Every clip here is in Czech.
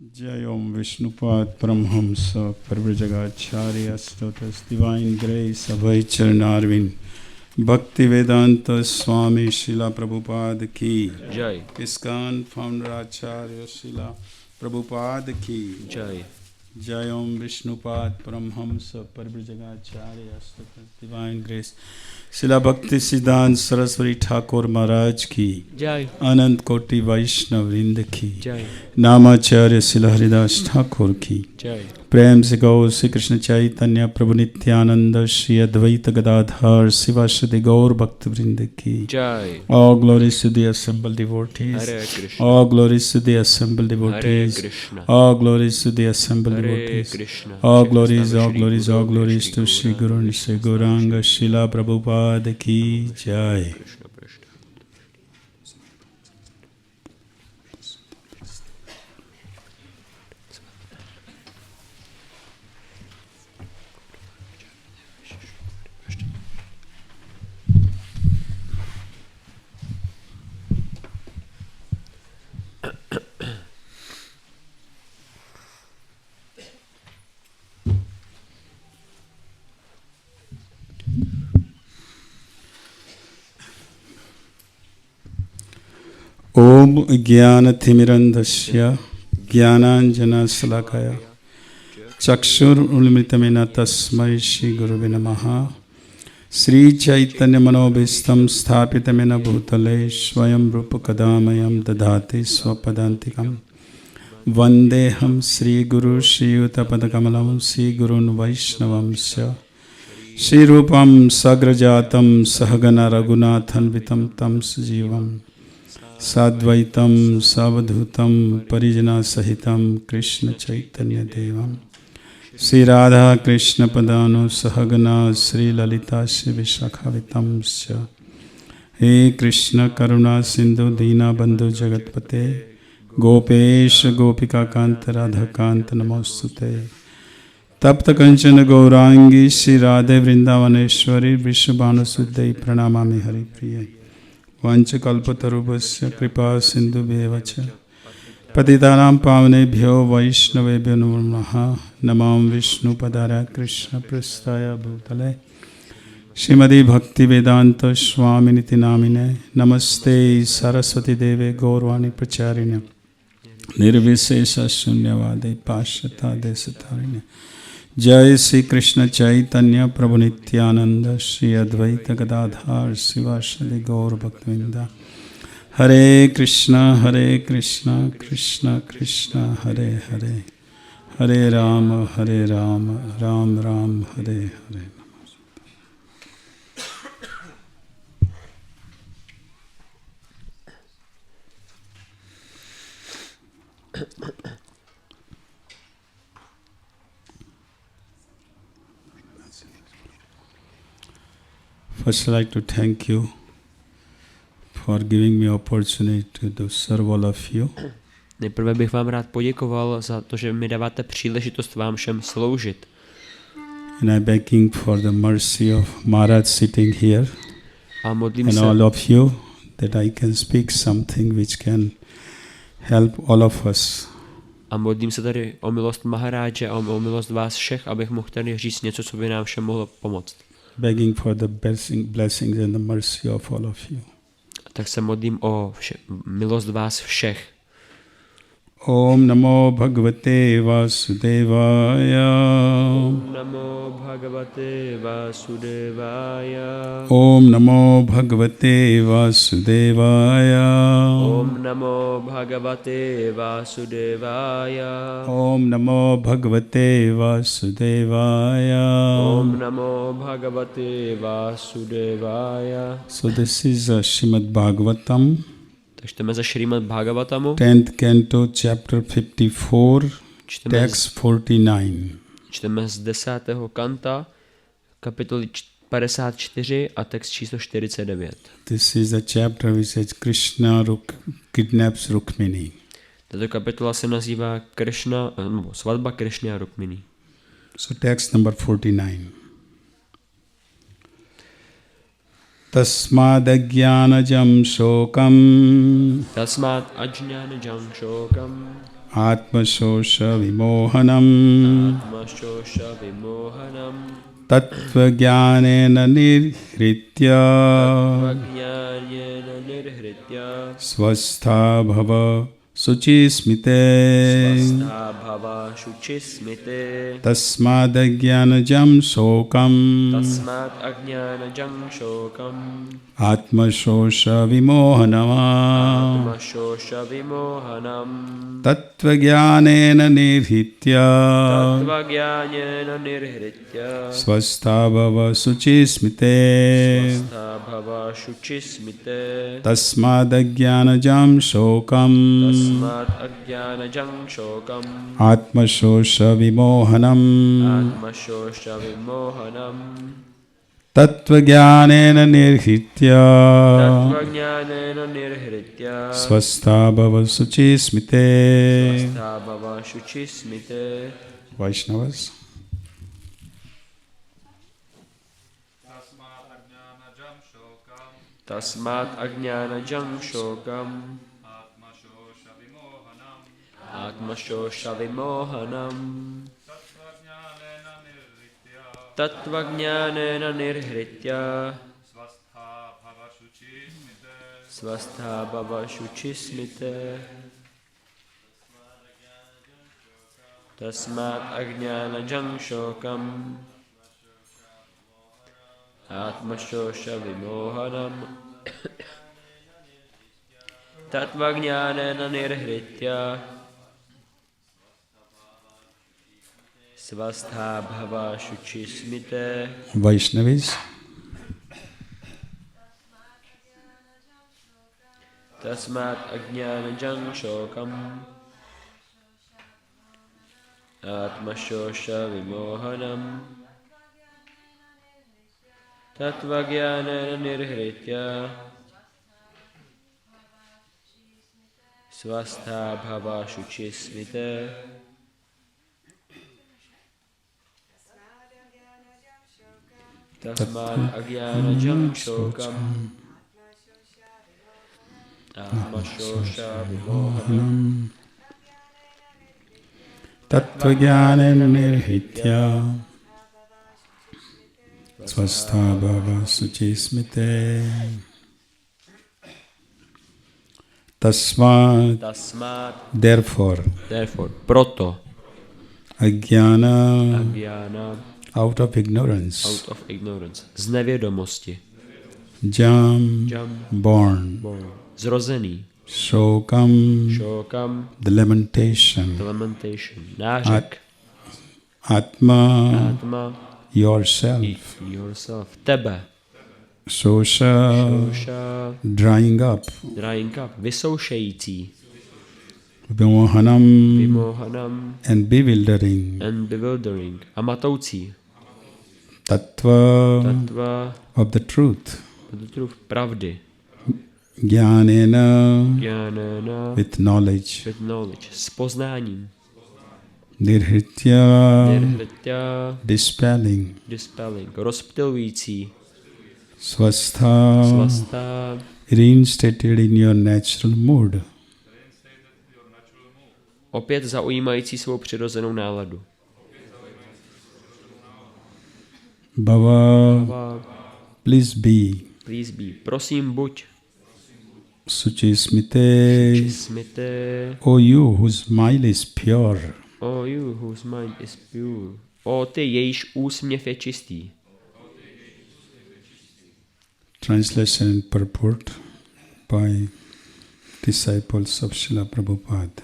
Jai Om Vishnupad Paramhamsa Parvrajagacharya Stotas Divine Grace Abhay Charanarvind Bhakti Vedanta Swami Srila Prabhupada Ki Jai. ISKCON Founder Acharya Srila Prabhupada Ki Jai. Jai Om Vishnupad Paramhamsa Parvrajagacharya Stotas Divine Grace Srila Bhakti Siddhanta Saraswati Thakur Maharaj Ki Jai. Anant Koti Vaishnav Vrinda Ki Jai. नामाचार्य शिला हरिदास ठाकुर की Jai. प्रेम से गौ श्री कृष्ण चैतन्य प्रभु नित्यानंद श्री अद्वैत गदाधर शिवासदि गौर भक्त वृंद की Jai. All glories to the assembled devotees. Hare Krishna. All glories to the assembled Hare devotees. Krishna. All glories to the assembled Hare devotees. Krishna. All glories, all glories, all glories to Sri Guru and Sri Gauranga Srila Prabhupada ki jai. Krishna, Krishna. ओम ज्ञानतिमिरन्धस्य ज्ञानाञ्जनशलाकया चक्षुरुन्मिलितं तस्मै श्रीगुरवे नमः। श्रीचैतन्यमनोभीष्टं स्थापितं येन भूतले स्वयं रूपकदा मह्यं ददाति स्वपदान्तिकं वन्देऽहं श्रीगुरुं श्रीयुतपदकमलं श्रीगुरून् वैष्णवंश्च श्रीरूपं सग्रजातं सहगण रघुनाथान्वितं तं सजीवं साद्वैतं सावधूतं परिजनसहितं कृष्ण चैतन्य देवं श्री राधा कृष्ण पदानु सहगना श्री ललिता श्री विशाखावितंश्च हे कृष्ण करुणा सिंधु दीनबंधु जगतपते गोपेश गोपिका कांत राधा कांत नमोस्तुते तप्त कंचन गौरांगी श्री राधे वृंदावनेश्वरी विश्वभानुसुते प्रणमामि हरिप्रिय वाञ्छकल्पतरुभ्यश्च कृपा सिन्धुभ्येव च पतितानां पावनेभ्यो वैष्णवेभ्यो नमो नमः। नमो विष्णुपदाय कृष्णपृष्ठाय भूतले श्रीमद् भक्तिवेदान्त स्वामिनिति नामिने नमस्ते सरस्वती देवे गौरवाणी प्रचारिणे निर्विशेष शून्यवादे पाश्चात्य जय श्री कृष्ण चैतन्य प्रभु नित्यानंद श्री अद्वैत गदाधर शिवासदि गौर भक्तवृंद। हरे कृष्ण कृष्ण कृष्ण हरे हरे हरे राम राम राम हरे Hare. First, I'd like to thank you for giving me opportunity to serve all of you. Nejprve bych vám rád poděkoval za to, že mi dáváte příležitost vám všem sloužit. And I'm begging for the mercy of Maharaj sitting here A modlím and se, all of you that I can speak something which can help all of us. a modlím se tady o milost Maharáže a o milost vás všech, abych mohl tady říct něco, co by nám všem mohlo pomoct. Begging for the blessings and the mercy of all of you. Tak se modlím o milost vás všech. Om Namo Bhagavate Vasudevaya. Om Namo Bhagavate Vasudevaya. Om Namo Bhagavate Vasudevaya. Om Namo Bhagavate Vasudevaya. Om Namo Bhagavate Vasudevaya. Om Namo Bhagavate Vasudevaya. So this is Srimad Bhagavatam, Tak čteme ze Šrímad Bhagavatamu, 10th canto, chapter 54, text 49. čteme z 10. kanta, kapitoly 54 a text číslo 49. This is a chapter which says Krishna kidnaps Rukmini. Tato kapitola se nazývá Krishna, nebo svatba Krishny a Rukmini. So text number 49. तस्मादज्ञानजं शोकं तस्मात् अज्ञानजं शोकं Atmasosha vimohanam. Atmasosha vimohanam. Tattvajnanena nirhritya. Tatvajnanena nirhritya. Svastha bhava suchismite. Svastha bhava shuchismite. Tasmad ajnanajam shokam. Tasmat ajnanajam shokam. Atmasosha vimohanam. Atmasosha vimohanam. Tattvajnanena nirhritya. Tatvajnanena nirhritya. Svastha bhava suchismite. Svastha bhava shuchismite. Tasmad ajnanajam shokam. Tasmat ajnanajam shokam. Atmasosha vimohanam. Atmasosha vimohanam. Tattvajnanena nirhritya. Tatvajnanena nirhritya. Svastha bhava suchismite. Svastha bhava shuchismite. Vaishnavas. Tasmat ajnanajam shokam. Atmasosha vimohanam. Tatvajnanena nirhritya. Svastha bhava shuchismite. Tasmat ajnanajam shokam. Atmasosha vimohanam. Tatvajnanena nirhritya. Svastha bhava shuchismite. Vaishnavis. Tasmat ajnanajam shokam. Atmasosha vimohanam. Tatvajnanena nirhritya. Svastha bhava shuchismite. Tasmat ajnanajam shokam. Atmasosha vimohanam. Tattvajnanena nirhritya. Svastha bhava suchismite. Tasmat. Therefore. Proto. Ajnana. Out of ignorance. Z nevědomosti. Jam. Born. Zrozený. Shokam. The lamentation. Nářek. Atma. Yourself. Tebe. Shosha. Drying up. Vysoušející. Vimohanam. And bewildering. A matoucí. Tattva. Of the truth. Pravdy. Jnanena. With knowledge. S poznáním. Nirhritya. Dispelling. Rozptylující. Svastha. Reinstated in your natural mood. Opět zaujímající svou přirozenou náladu. Bhava. Please be. Prosím, buď. Suchismite. O you whose mind is pure. O ty, jejíž úsměv je čistý. Translation and purport by disciples of Srila Prabhupada.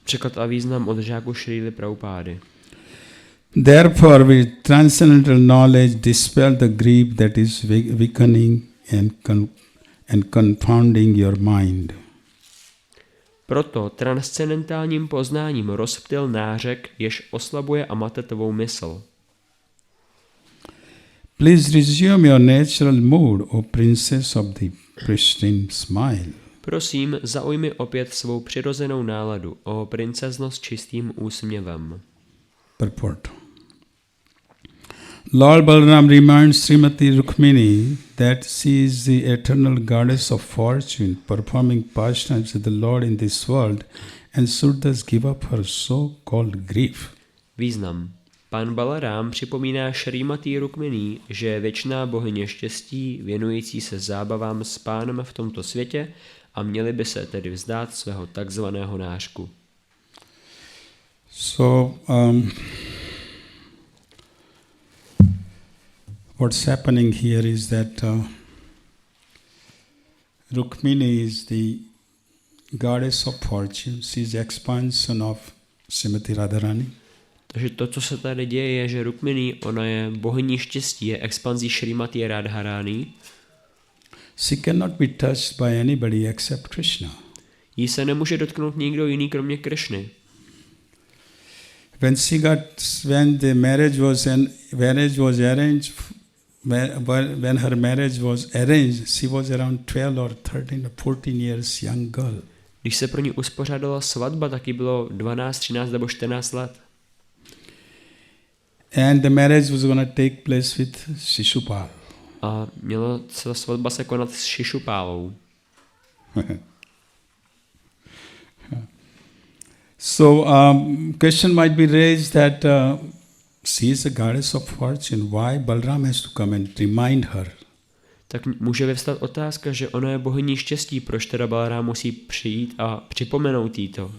Překlad a význam od žáků Šríly Prabhupády. Therefore, with transcendental knowledge, dispel the grief that is weakening and confounding your mind. Proto transcendentálním poznáním rozptyl nářek, jež oslabuje a mate tvou mysl. Please resume your natural mood, O princess of the pristine smile. Prosím, zaujmi opět svou přirozenou náladu, o princezno s čistým úsměvem. Purport. Lord Balaram reminds Srimati Rukmini that she is the eternal goddess of fortune, performing pastimes with the Lord in this world, and should thus give up her so-called grief. Význam. Pán Balarám připomíná Šrýmatý Rukminí, že je věčná bohyně štěstí, věnující se zábavám s pánem v tomto světě a měli by se tedy vzdát svého takzvaného nářku. So, what's happening here is that Rukmini is the goddess of fortune. She is the expansion of Srimati Radharani. Takže to, co se tady děje, je, že Rukmini, ona je bohyní štěstí, je expanzí Šrýmatý Radharani. She cannot be touched by anybody except Krishna. Jí se nemůže dotknout nikdo jiný, kromě Krišny. When the marriage was arranged, when her marriage was arranged, she was around 12 or 13 or 14 years young girl. Když se pro ní uspořádala svatba, tak jí bylo 12, 13 nebo 14 let. And the marriage was going to take place with Shishupal. A měla se svatba se konat s Šišupálou. So, question might be raised that she is a goddess of fortune. Why Balram has to come and remind her? Tak může vyvstat otázka, že ona je bohyní štěstí, proč teda Balarám musí přijít a připomenout jí to.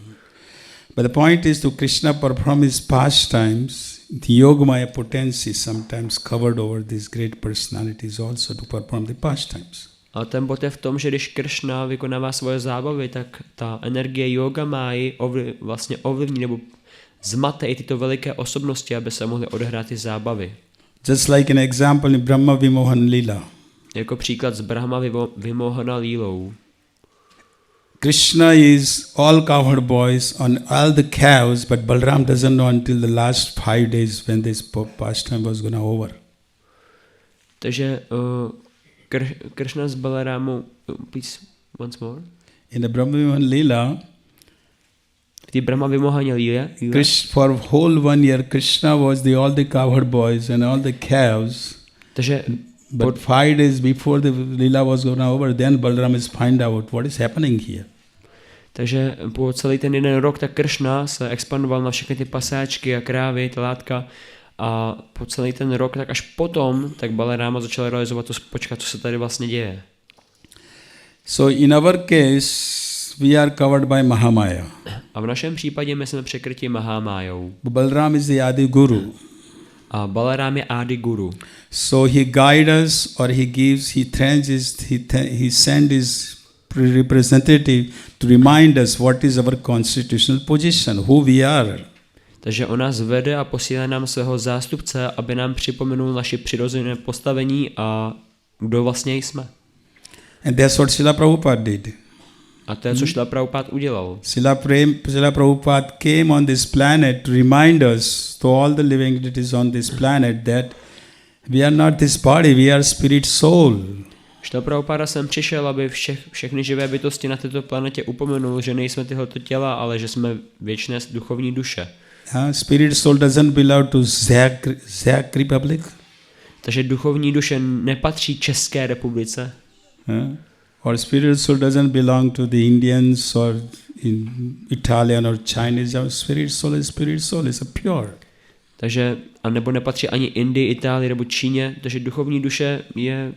But the point is to Krishna perform his pastimes, the Yogamaya potency sometimes covered over these great personalities also to perform the pastimes. A ten bod je v tom, že když Krishna vykonává svoje zábavy, tak ta energie Yogamáji vlastně ovlivní nebo zmate i tyto veliké osobnosti, aby se mohly odehrát ty zábavy. Just like an example in Brahma Vimohan Lila. Jako příklad z Brahma Vimohana Lílou. Krishna is all cowherd boys on all the cows, but Balram doesn't know until the last 5 days when this pastime was going to over. Takže Krishna z Balarámu, please once more. In the Brahma Vimohan Lila, v té Brahma Vimohaně Líle, for whole 1 year, Krishna was all the cowherd boys and all the cows. Takže But 5 days before the Lila was going over, then Balram is find out what is happening here. Takže po celý ten jeden rok tak Krishna se expandoval na všechny ty pasáčky a krávy, telátka a po celý ten rok, tak až potom, tak Balaráma začal realizovat to, počkat, co se tady vlastně děje. So in our case, we are covered by Mahamaya. A v našem případě my jsme překryti Mahamájou. Balram is the Adi Guru. A Balarám je Adi Guru. So he guides us, or he gives, he sends his representative to remind us what is our constitutional position, who we are. Takže on nás vede a posílá nám svého zástupce, aby nám připomenul naše přirozené postavení a kdo vlastně jsme. And that's what Srila Prabhupada did. A to je, co Srila Prabhupada udělal. Srila Prabhupada came on this planet to remind us, to all the living entities on this planet, that we are not this body, we are spirit soul. Srila Prabhupada sem přišel, aby všechny živé bytosti na této planetě upomenul, že nejsme tyhoto těla, ale že jsme věčné duchovní duše. Spirit soul doesn't belong to Czech Republic. Takže duchovní duše nepatří České republice. Or spirit soul doesn't belong to the Indians or Italian or Chinese. Our spirit soul is a pure. Takže, a nebo nepatří ani Indii, Itálii nebo Číně, takže duchovní duše je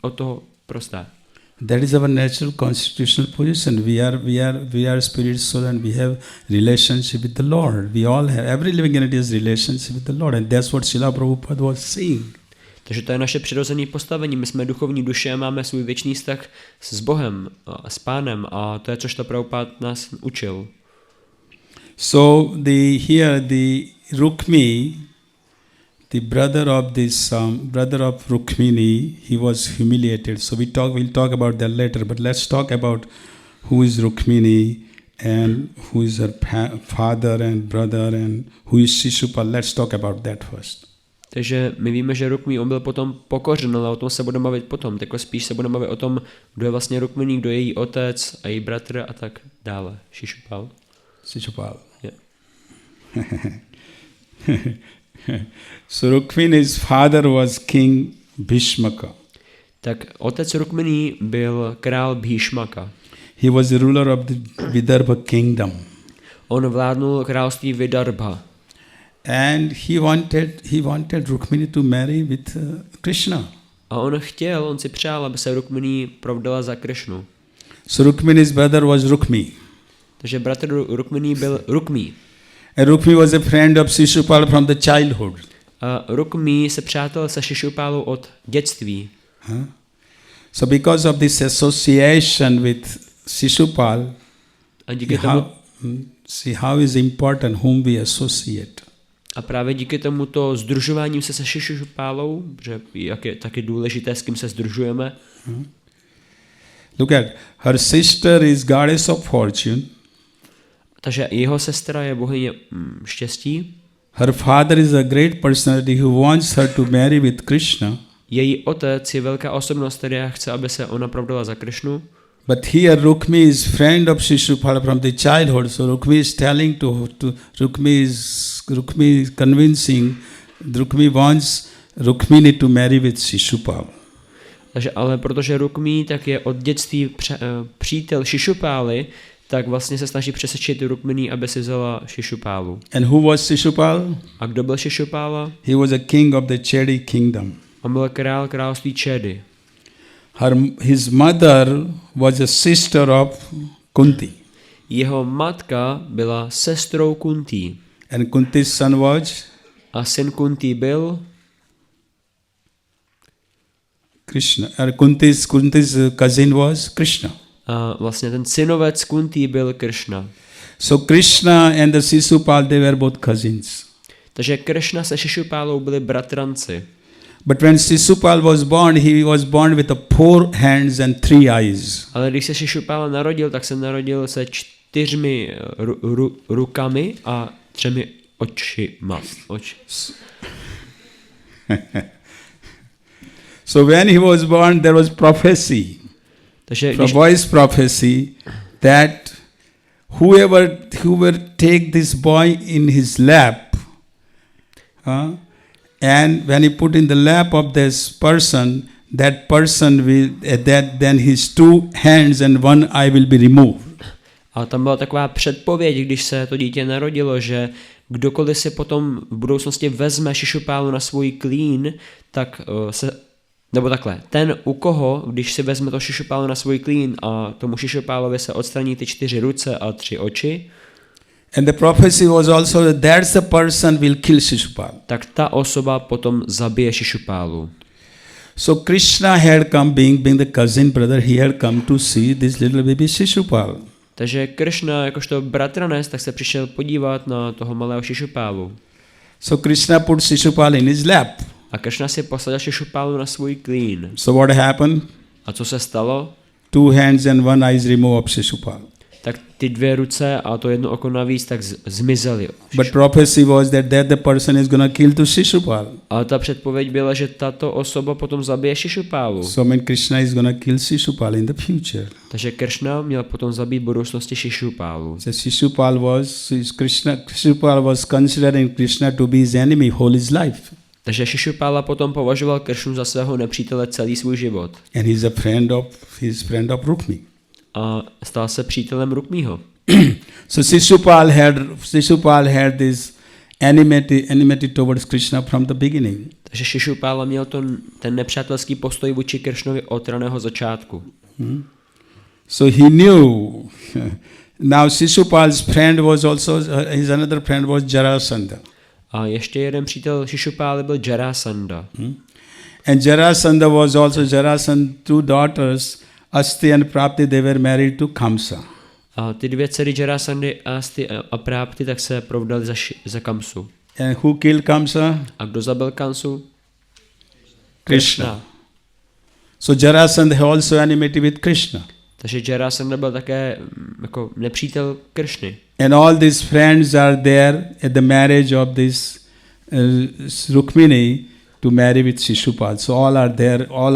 od toho prostá. That is our natural constitutional position. We are spirit soul and we have relationship with the Lord. We all have, every living entity has relationship with the Lord, and that's what Srila Prabhupada was saying. Takže to je naše přirozené postavení. My jsme duchovní duše a máme svůj věčný vztah s Bohem a s Pánem a to je, co Srila Prabhupada nás učil. So the Rukmi, the brother of Rukmini, he was humiliated. So we'll talk about that later. But let's talk about who is Rukmini and who is her father and brother and who is Shishupal. Let's talk about that first. Takže my víme, že Rukmí, on byl potom pokořen, ale o tom se budeme bavit potom. Tak spíš se budeme bavit o tom, kdo je vlastně Rukmini, kdo je její otec a její bratr a tak dále. Shishupal. Shishupal. Yeah. So Rukmini's father was King Bhishmaka. Tak otec Rukmini byl král Bhishmaka. He was the ruler of the Vidarbha kingdom. On vládnul království Vidarbha. And he wanted Rukmini to marry with Krishna. A on si přál, aby se Rukmini provdala za Krishnu. So Rukmini's brother was Rukmi. Takže bratr Rukmini byl Rukmi. And Rukmi was a friend of Shishupal from the childhood. A Rukmi se přátel se Shishupálou od dětství. So because of this association with Shishupal, A díky tomu, see how is important whom we associate. a právě díky tomuto sdružování se Shishupálou, že jak je taky důležité, s kým se sdružujeme. Look at her sister is goddess of fortune. Takže jeho sestra je bohyně štěstí. Her father is a great personality who wants her to marry with Krishna. Její otec je velká osobnost, která chce, aby se ona provdala za Krishnu. But here Rukmi is friend of Shishupala from the childhood. So Rukmi is telling to Rukmi is convincing. Rukmi wants Rukmini to marry with Shishupala. Takže ale protože Rukmi tak je od dětství přítel Shishupály, tak vlastně se snaží přesvědčit Rukmini, aby si vzala Shishupálu. And who was Shishupal? A kdo byl Shishupála? He was a king of the Chedi kingdom. On byl království Chedi. His mother was a sister of Kunti. Jeho matka byla sestrou Kunti. And Kunti's son was A syn Kunti byl Krishna. And Kunti's cousin was Krishna. a vlastně ten synovec Kunti byl Krishna. So Krishna and the Shishupal, they were both cousins. Takže Krishna se Shishupálou byli bratranci. But when Shishupal was born, he was born with 4 hands and 3 eyes. Ale když se Shishupála narodil, tak se narodil se 4 rukami a 3 očima. So when he was born, there was prophecy. Takže Voice prophecy that whoever take this boy in his lap, and when he put in the lap of this person, that person will then his 2 hands and 1 eye will be removed. A tam byla taková předpověď, když se to dítě narodilo, že kdokoliv si potom v budoucnosti vezme Shishupálu na svůj klín, tak nebo takhle, ten u koho, když si vezme to Shishupálu na svůj klín a tomu Shishupálovi se odstraní ty 4 ruce a 3 oči, and the prophecy was also that that's the person will kill Shishupal. Tak ta osoba potom zabije Shishupálu. So Krishna had come, being the cousin brother, he had come to see this little baby Shishupal. Takže Krishna, jakožto bratranec, tak se přišel podívat na toho malého Shishupálu. So Krishna put Shishupal in his lap. A Krishna si posadil Shishupálu na svůj klín. So what happened? A co se stalo? 2 hands and 1 eye is removed of Shishupal. Tak ty 2 ruce a to 1 oko navíc tak zmizely. But prophecy was that the person is going to kill to Shishupal. Ale ta předpověď byla, že tato osoba potom zabije Shishupálu. So Krishna is going to kill Shishupal in the future. Takže Krishna měl potom zabít v budoucnosti Shishupálu. So Shishupal was considering Krishna to be his enemy whole his life. Takže Shishupála potom považoval Krishnu za svého nepřítele celý svůj život. And he's a friend of Rukmi. A stal se přítelem Rukmiho. So Shishupal had this enmity towards Krishna from the beginning. Takže Shishupála měl ten nepřátelský postoj vůči Krishnovi od raného začátku. So he knew. Now Shishupal's friend was also, his another friend was Jarasandha. A ještě jeden přítel Shishupály byl Jarasandha. And Jarasandha was also Jarasandha's 2 daughters, Asti and Prapti, they were married to Kamsa. A ty 2 dcery Jarasandhy, Asti a Prapti, tak se provdali za Kamsu. And who killed Kamsa? A kdo zabil Kamsu? Krishna. So Jarasandha had also enmity with Krishna. Takže Jarasandha byl také jako nepřítel Krishny. And all these friends are there at the marriage of this Rukmini to marry with Shishupal. So all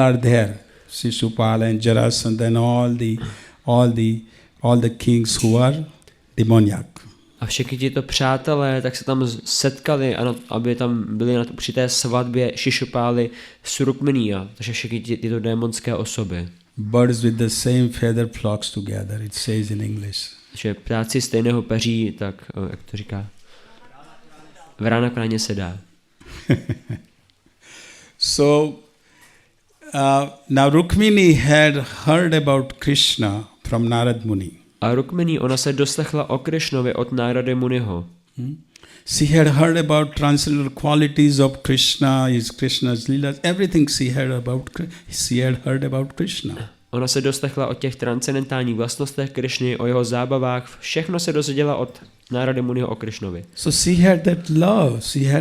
are there. Shishupal and Jarasandha and all the kings who are demoniac. A A všichni tito přátelé tak se tam setkali, aby tam byli při té svatbě Šišupály s Rukminí, takže všichni tyto démonské osoby. Birds with the same feather flocks together, it says in English. Takže ptáci stejného peří, tak jak to říká? Vrana k ráně se dá. So, now Rukmini had heard about Krishna from Narad Muni. A Rukmini, ona se doslechla o Krišnovi od Nárady Muniho. She had heard about transcendental qualities of Krishna, his Krishna's leelas, everything she had heard about Krishna. Ona se doslechla o těch transcendentálních vlastnostech Krišny, o jeho zábavách, všechno se dozvěděla od Nárady Muniho o Krišnovi. So she had that love, she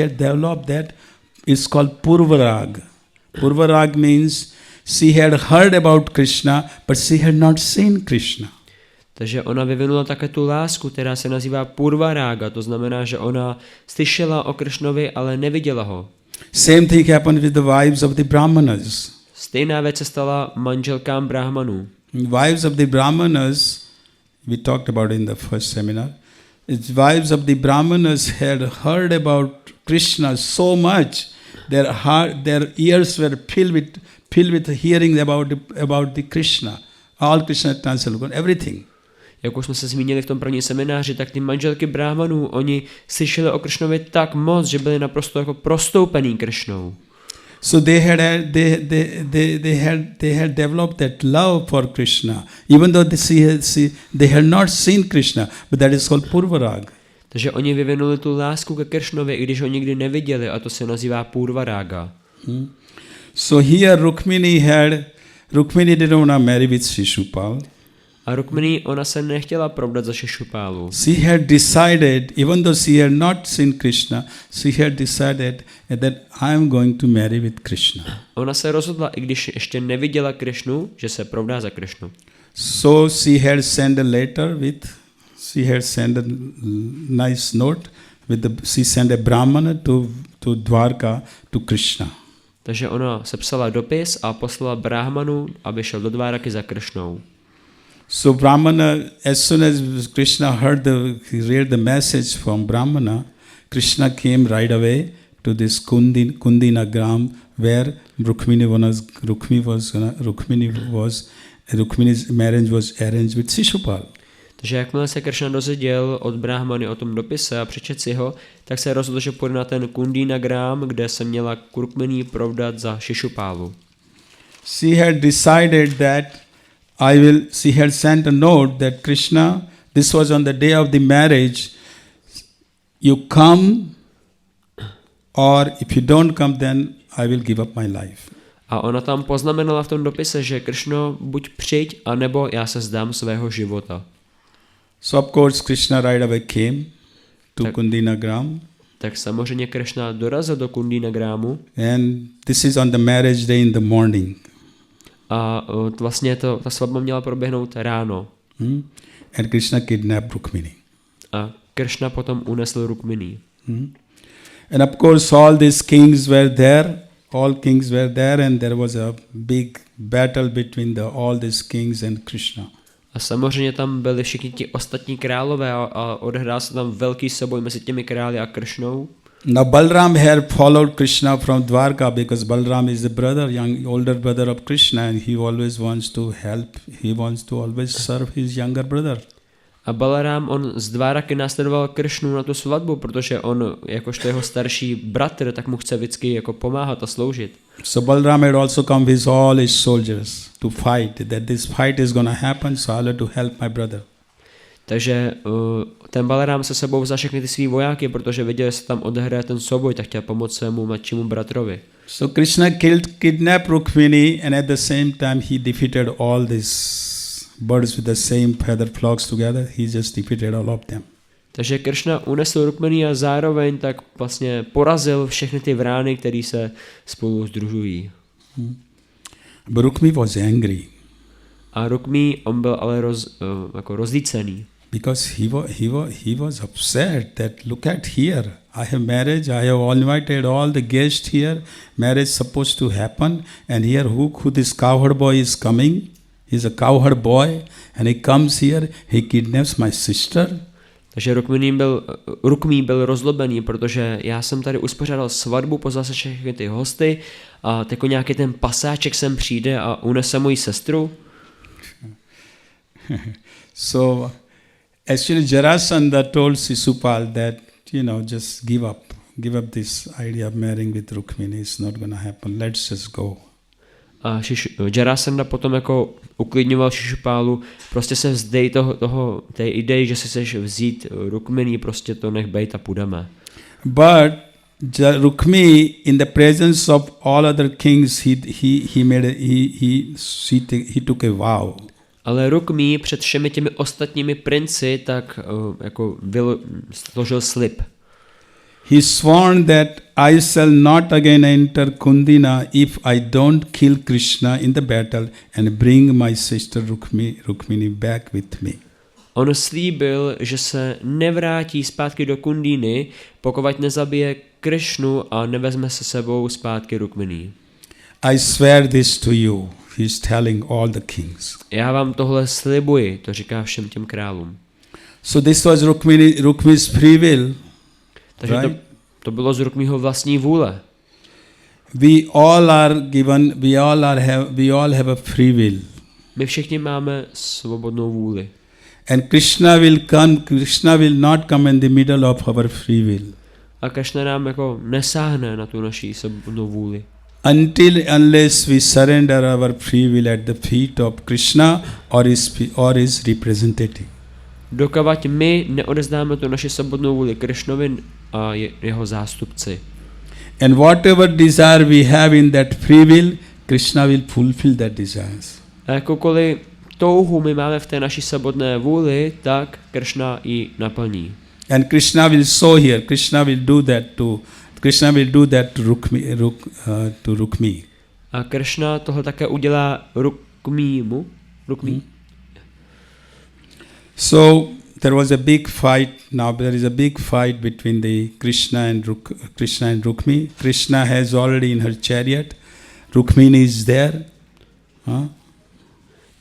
had developed that, it's called Purvarag. Purvarag means she had heard about Krishna, but she had not seen Krishna. Takže ona vyvinula také tu lásku, která se nazývá Purvarága, to znamená, že ona slyšela o Krišnovi, ale neviděla ho. Same thing happened with the wives of the Brahmanas. Stejná věc se stala manželkám Brahmanů. Wives of the Brahmanas, we talked about in the first seminar, wives of the Brahmanas had heard about Krishna so much, their ears were filled with hearing about the Krishna, all Krishna transcendental, everything. Jak už jsme se zmínili v tom prvním semináři, tak ty manželky Brahmanů, oni slyšeli o Krišnovi tak moc, že byli naprosto jako prostoupený Krišnou. So they had developed that love for Krishna, even though they had not seen Krishna, but that is called Purvarag. Takže oni vyvinuli tu lásku ke Krišnovi, i když ho nikdy neviděli, a to se nazývá Purvarága. So here Rukmini didn't want to marry with Shishupal. A Rukmini, ona se nechtěla provdat za Šišupálu. She had decided, even though she had not seen Krishna, she had decided that I am going to marry with Krishna. Ona se rozhodla, i když ještě neviděla Krišnu, že se provdá za Krišnu. So she had sent a nice note she sent a Brahmana to Dwarka to Krishna. Takže ona sepsala dopis a poslala Brahmanu, aby šel do Dváraky za Krišnou. So Brahmana, as soon as Krishna read the message from Brahmana, Krishna came right away to this Kundina Gram where Rukmini's marriage was arranged with Shishupal. Takže jakmile se Krishna dozvěděl od Brahmany o tom dopise a přečet si ho, tak se rozhodl, že půjde na ten Kundina Gram, kde se měla Rukmini provdat za Šišupálu. She had decided that she had sent a note that Krishna, this was on the day of the marriage, you come, or if you don't come, then I will give up my life. A ona tam poznamenala v tom dopise, že Krishno, buď přijď, anebo já se vzdám svého života. So of course Krishna right away came to Kundina Gram. Tak samozřejmě Krishna dorazil do Kundina Gramu. And this is on the marriage day in the morning. A vlastně ta svatba měla proběhnout ráno. And Krishna kidnapped Rukmini. A Krishna potom unesl Rukmini. And of course all these kings were there. All kings were there and there was a big battle between all these kings and Krishna. A samozřejmě tam byli všichni ti ostatní králové a odehrál se tam velký souboj mezi těmi králi a Krishnou. Now Balram had followed Krishna from Dwarka because Balram is the older brother of Krishna and he always wants to help, he wants to always serve his younger brother. A Balaram, on z Dváraky následoval Krishnu na tu svatbu, protože on, jakožto jeho starší bratr, tak mu chce vždycky jako pomáhat a sloužit. So Balram had also come with all his soldiers to fight, that this fight is going to happen, so I have to help my brother. Takže ten Balaram se sebou vzal všechny ty svý vojáky, protože viděl, že se tam odehraje ten souboj, tak chtěl pomoct svému mladšímu bratrovi. So Krishna kidnapped Rukmini and at the same time he defeated all these birds with the same feather flocks together. He just defeated all of them. Takže Krishna unesl Rukmini a zároveň tak vlastně porazil všechny ty vrány, které se spolu sdružují. But Rukmi was angry. A Rukmi, on byl ale jako rozlícený. Because he was upset that look at here, I have marriage, I have invited all the guests here, marriage supposed to happen, and here who this cowherd boy is coming? He's a cowherd boy, and he comes here, he kidnaps my sister. Takže Rukmí byl rozlobený, protože já jsem tady uspořádal svatbu, pozval se všechny ty hosty a jako nějaký ten pasáček sem přijde a unese moji sestru. So actually Jarasandha told Shishupal that, just give up this idea of marrying with Rukmini. It's not going to happen. Let's just go. A Jarasandha potom jako uklidňoval Šišupálu, prostě se vzdej té idei, že si chceš vzít Rukmini, prostě to nech bejt a půjdeme. But Rukmi, in the presence of all other kings, he took a vow. Ale Rukmí před všemi těmi ostatními princi tak jako složil slib. He sworn that I shall not again enter Kundina if I don't kill Krishna in the battle and bring my sister Rukmini back with me. On slíbil, že se nevrátí zpátky do Kundíny, pokud nezabije Krishnu a nevezme se sebou zpátky Rukmini. I swear this to you, he is telling all the kings. Já vám tohle slibuji, to říká všem těm králům. So this was Rukmi's free will. Takže right? to bylo z Rukmího vlastní vůle. We all have a free will. My všichni máme svobodnou vůli. And Krishna will not come in the middle of our free will. A Krishna nám jako nesáhne na tu naši svobodnou vůli. Unless we surrender our free will at the feet of Krishna or his representative. Dokavať my neodezdáme tu naši svobodnou vůli Krishnovi a jeho zástupci. And whatever desire we have in that free will, Krishna will fulfill that desires. A jakoukoliv touhu my máme v té naší svobodné vůli, tak Krishna ji naplní. And Krishna will show here. Krishna will do that to Rukmi. A Krishna tohle také udělá Rukmímu. So there was a big fight. Now there is a big fight between the Krishna and Rukmi. Krishna has already in her chariot. Rukmini is there.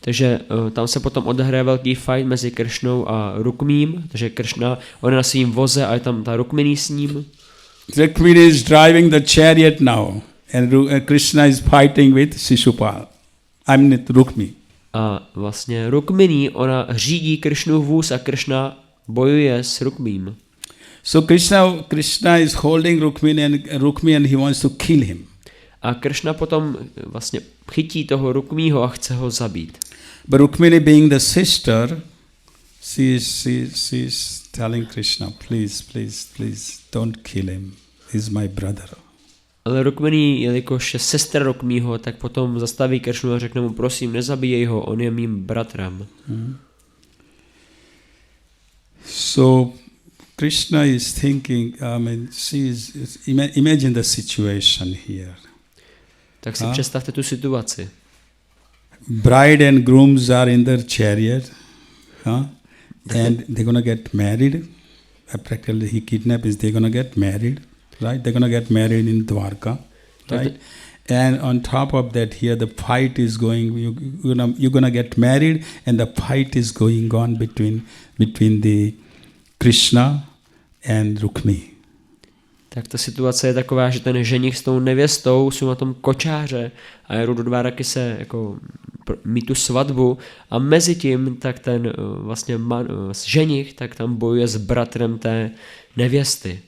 Takže tam se potom odehraje velký fight mezi Krishnou a Rukmím. Takže Krishna, on je na svým voze a je tam ta Rukmini s ním. Rukmini is driving the chariot now. And Krishna is fighting with Shishupal. I'm with Rukmi. A vlastně Rukmini, ona řídí Krishnův vůz a Krishna bojuje s Rukmím. So Krishna is holding Rukmi and he wants to kill him. A Krishna potom vlastně chytí toho Rukmího a chce ho zabít. But Rukmini being the sister, she is telling Krishna, please, don't kill him. He's my brother. Ale Rukmini, jelikož je sestra Rukmího, tak potom zastaví Krishnu a řekne mu, prosím, nezabíjej ho, on je mým bratrem. So Krishna is thinking, imagine the situation here. Tak si představte tu situaci. Bride and grooms are in their chariot, and they're gonna get married. Practically, he kidnaps. They're gonna get married, right? They're gonna get married in Dwarka, right? And on top of that, here the fight is going. You're gonna get married, and the fight is going on between the Krishna and Rukmi. Tak ta situace je taková, že ten ženich s tou nevěstou jsou na tom kočáře a jedou do Dváraky se jako mít tu svatbu a mezi tím tak ten vlastně ženich tak tam bojuje s bratrem té nevěsty.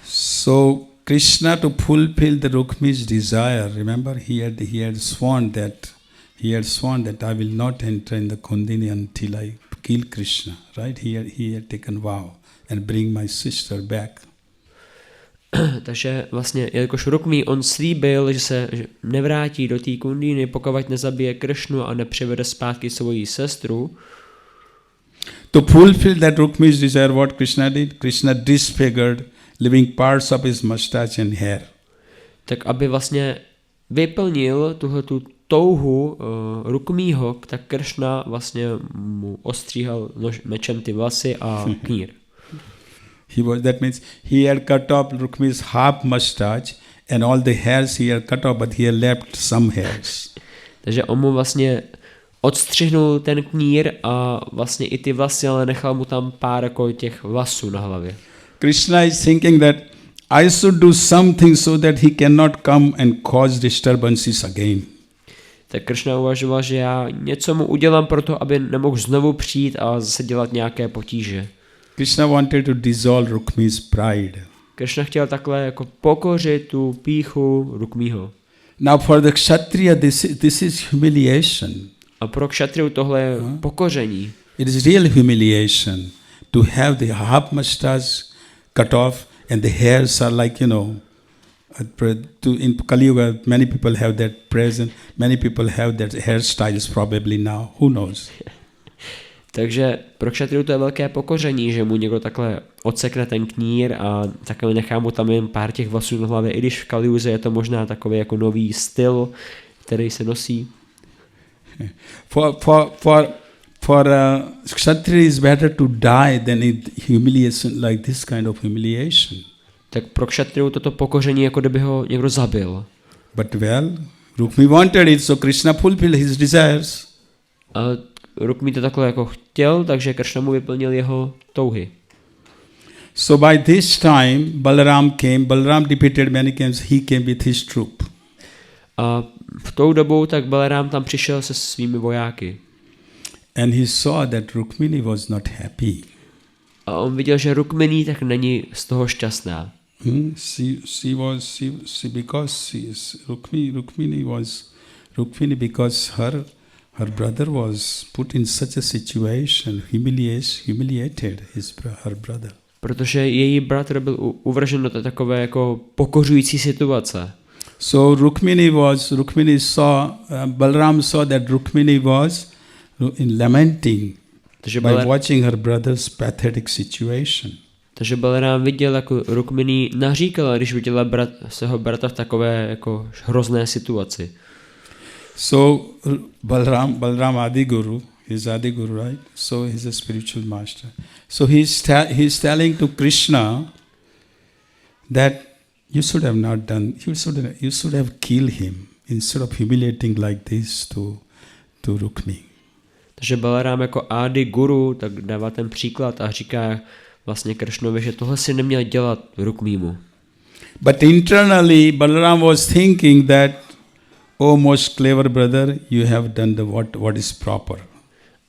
So Krishna, to fulfill the Rukmi's desire, remember he had sworn that I will not enter in the Kundini until I kill Krishna, right? He had taken vow and bring my sister back. Takže vlastně, jelikož Rukmi, on slíbil, že se nevrátí do té Kundíny, pokud nezabije Krishnu a nepřivede zpátky svoji sestru. To fulfill that Rukmi's desire, what Krishna did? Krishna disfigured, leaving parts of his mustache and hair. Tak aby vlastně vyplnil tuhletu touhu Rukmího, tak Krishna vlastně mu ostříhal mečem ty vlasy a knír. That means he had cut off Rukmi's half mustache and all the hairs he had cut off, but he had left some hairs. Takže on mu vlastně odstřihnul ten knír a vlastně i ty vlasy, ale nechal mu tam pár jako těch vlasů na hlavě. Krishna is thinking that I should do something so that he cannot come and cause disturbances again. Tak Krishna uvažoval, že já něco mu udělám proto, aby nemohl znovu přijít a zase dělat nějaké potíže. Krishna wanted to dissolve Rukmi's pride. Krishna chtěl takhle jako pokořit tu pýchu Rukmího. Now for the Kshatriya this is humiliation. A pro kšatriu tohle je pokoření. It is real humiliation to have the half mustache cut off and the hairs are like, in Kali Yuga many people have that present, many people have that hairstyles probably now, who knows. Takže pro kšatriu to je velké pokoření, že mu někdo takhle odsekne ten knír a takhle nechá mu tam jen pár těch vlasů na hlavě, i když v Kaliuze je to možná takový jako nový styl, který se nosí. For Kshatriya is better to die than humiliation like this kind of humiliation. Tak pro kšatriu toto pokoření, jako kdyby ho někdo zabil. But well, Rukmi wanted it, so Krishna fulfilled his desires. A Rukmi to takhle jako chtěl, takže Krishna mu vyplnil jeho touhy. So by this time, Balaram defeated many kings, he came with his troop. A v tou dobu tak Balaram tam přišel se svými vojáky. And he saw that Rukmini was not happy. A on viděl, že Rukmini tak není z toho šťastná. Rukmini because her brother was put in such a situation, humiliated her brother. Protože její bratr byl uvržen do takové jako pokořující situace. So Balaram saw that Rukmini was in lamenting by watching her brother's pathetic situation. Takže Balaram viděl, jako Rukmini naříkala, když viděla svého bratra v takové jako hrozné situaci. So Balaram Adiguru, he's Adiguru, right? So he's a spiritual master. So he's telling to Krishna that you should have not done, you should have killed him instead of humiliating like this to Rukmi. Takže Balaram jako Adi Guru tak dává ten příklad a říká vlastně Kršnovi, že tohle si neměl dělat Rukmímu. But internally Balaram was thinking that, oh most clever brother, you have done what is proper.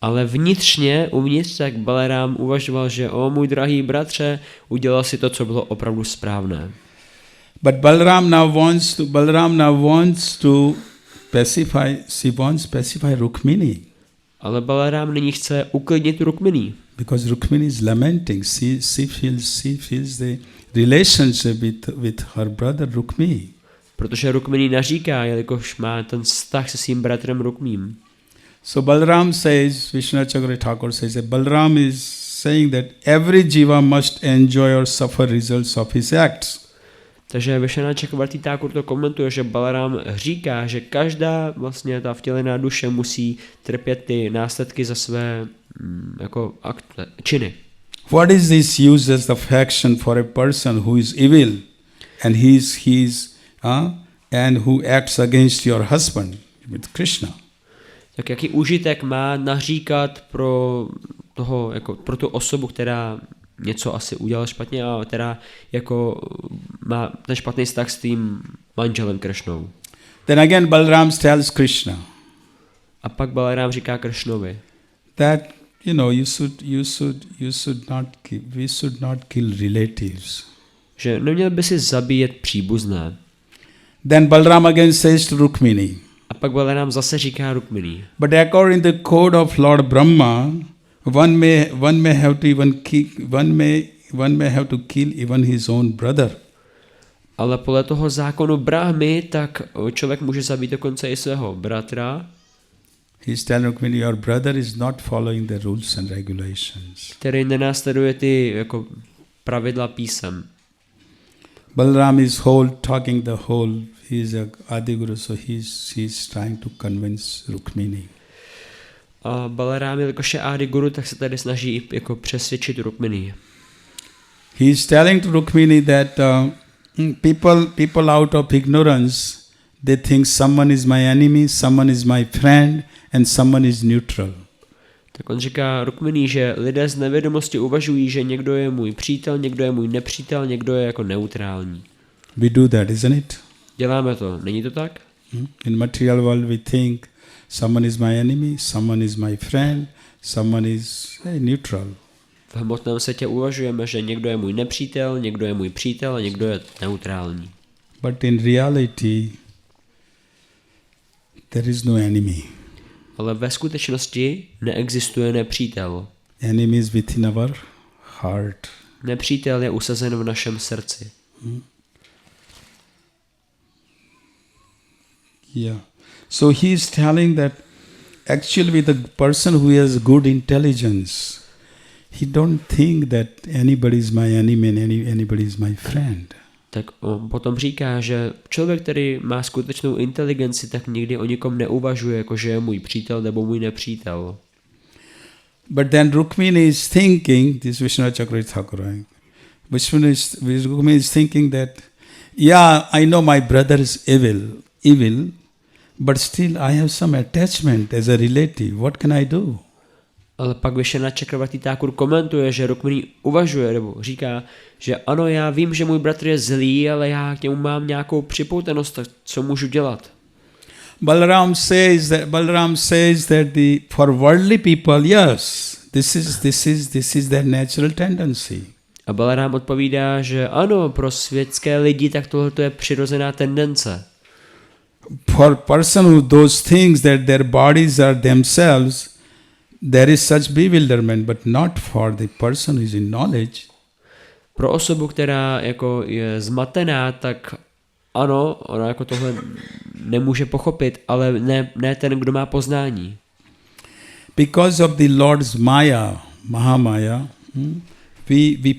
Ale vnitřně, uvnitř, tak Balaram uvažoval, že o můj drahý bratře, udělal si to, co bylo opravdu správné. But Balaram now wants to pacify Rukmini. Ale Balaram nyní chce uklidnit Rukmini. Because Rukmini is lamenting. She feels the relationship with her brother Rukmi. Protože Rukmini naříká, jelikož má ten vztah se svým bratrem Rukmím. So Balaram says, Vishwanath Chakravarti Thakur says that Balaram is saying that every jiva must enjoy or suffer results of his acts. Takže Vishwanath Chakravarti Thakur to komentuje, že Balaram říká, že každá vlastně ta vtělená duše musí trpět ty následky za své jako činy. What is this useless affection for a person who is evil and who acts against your husband with Krishna? Tak jaký užitek má naříkat pro tu osobu, která něco asi udělala špatně a která jako má ten špatný vztah s tím manželem Kršnou. Then again Balaram tells Krishna. A pak Balaram říká Kršnovi. That we should not kill relatives. Že neměl by si zabíjet příbuzné. Then Balaram again says to Rukmini. A pak Balaram zase říká Rukmini. But according to the code of Lord Brahma, one may have to kill even his own brother. Ale podle toho zákonu Brahmy, tak člověk může zabít dokonce i svého bratra. He's telling Rukmini, your brother is not following the rules and regulations. Který nenásleduje ty jako pravidla písem. Balaram is he is a Adiguru, so he's trying to convince Rukmini. A Balaram, jelikož je Adi Guru, tak se tady snaží jako přesvědčit Rukmini. He is telling to Rukmini that people out of ignorance, they think someone is my enemy, someone is my friend, and someone is neutral. Tak on říká Rukminí, že lidé z nevědomosti uvažují, že někdo je můj přítel, někdo je můj nepřítel, někdo je jako neutrální. We do that, isn't it? Děláme to, není to tak? In material world we think someone is my enemy, someone is my friend, someone is neutral. V hmotném světě uvažujeme, že někdo je můj nepřítel, někdo je můj přítel a někdo je neutrální. But in reality, there is no enemy. Ale ve skutečnosti neexistuje nepřítel. Enemy is within our heart. Nepřítel je usazen v našem srdci. Yeah. So he is telling that actually the person who has good intelligence, he don't think that anybody is my enemy and anybody is my friend. Tak on potom říká, že člověk, který má skutečnou inteligenci, tak nikdy o nikom neuvažuje, jako že je můj přítel nebo můj nepřítel. But then Rukmini is thinking, this Vishnu Chakra Thakur, Rukmini is thinking that, yeah, I know my brother is evil, but still I have some attachment as a relative. What can I do? Ale pak Vishnu Chakra Thakur komentuje, že Rukmini uvažuje, nebo říká, že ano, já vím, že můj bratr je zlý, ale já k němu mám nějakou připoutanost, tak co můžu dělat? Balaram says that for worldly people, yes, this is their natural tendency. A Balaram odpovídá, že ano, pro světské lidi tak tohle je přirozená tendence. For person who those things that their bodies are themselves, there is such bewilderment, but not for the person who is in knowledge. Pro osobu, která jako je zmatená, tak ano, ona jako tohle nemůže pochopit, ale ne ten, kdo má poznání. Because of the Lord's Maya, Mahamaya, we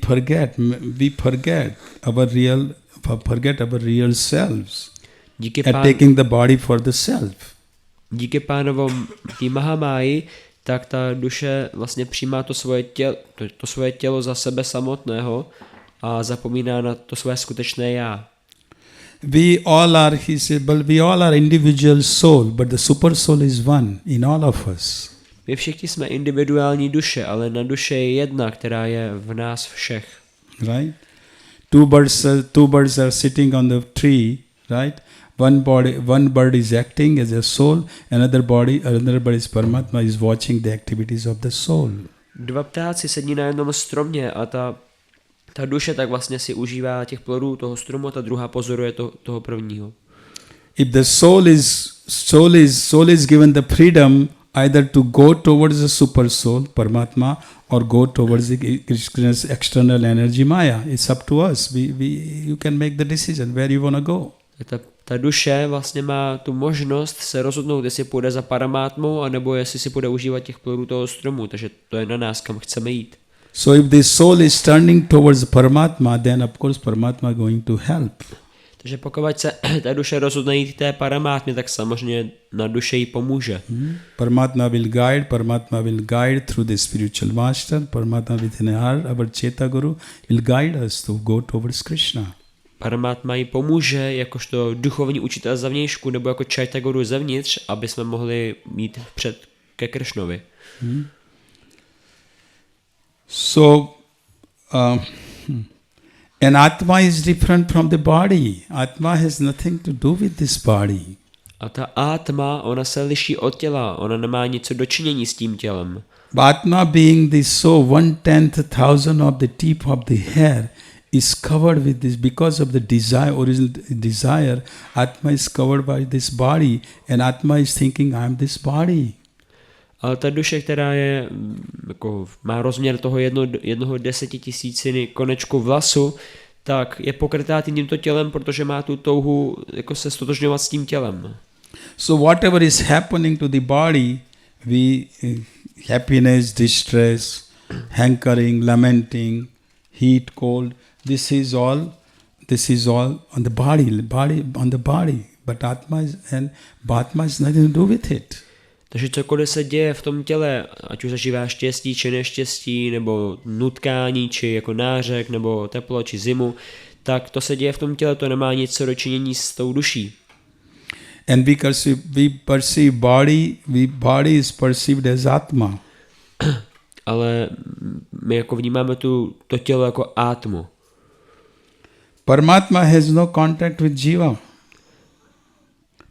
forget our real selves. Taking the body for the self. Díky pánovom tý Mahamáji, tak ta duše vlastně přijímá to svoje tělo za sebe samotného a zapomíná na to svoje skutečné já. We all are individual soul, but the super soul is one in all of us. My všichni jsme individuální duše, ale na duše je jedna, která je v nás všech. Right? Two birds are sitting on the tree, right? One bird is acting as a soul, another bird is Paramatma, is watching the activities of the soul. Dva ptáci sedí na jednom stromě a ta duše tak vlastně si užívá těch plodů toho stromu a ta druhá pozoruje toho prvního. If the soul is given the freedom either to go towards the super soul, Paramatma, or go towards the Krishna's external energy, Maya. It's up to us. You can make the decision where you want to go. Ta duše vlastně má tu možnost se rozhodnout, jestli půjde za Paramátmou, anebo jestli si bude užívat těch plodů toho stromu, takže to je na nás, kam chceme jít. So if the soul is turning towards Paramatma, then of course Paramatma going to help. Takže pokud se ta duše rozhodne jít té Paramátmě, tak samozřejmě na duše jí pomůže. Paramatma will guide through the spiritual master. Paramatma within our heart, our Cheta Guru, will guide us to go towards Krishna. Paramatma jí pomůže jakožto duchovní učitel zavnějšku nebo jako Chaita Guru zevnitř, aby jsme mohli jít vpřed ke Kršnovi. So, an Atma is different from the body. Atma has nothing to do with this body. A ta Atma, ona se liší od těla, ona nemá nic dočinění s tím tělem. Atma being the soul, 1/10,000 of the tip of the hair, is covered with this because of the desire, original desire. Atma is covered by this body, and Atma is thinking, I am this body. Ale ta duše, která je, jako, má rozměr toho 1/10,000 konečku vlasu, tak je pokrytá tímto tělem, protože má tu touhu jako se stotožňovat s tím tělem. So whatever is happening to the body, happiness, distress, hankering, lamenting, heat, cold, this is all on the body. But Atma has nothing to do with it. Takže cokoliv se děje v tom těle, ať už zažívá štěstí či neštěstí, nebo nutkání, či jako nářek, nebo teplo, či zimu, tak to se děje v tom těle, to nemá nic co dočinění s tou duší. And because we perceive body is perceived as Atma. Ale my jako vnímáme to tělo jako átmu. Paramatma has no contact with Jiva.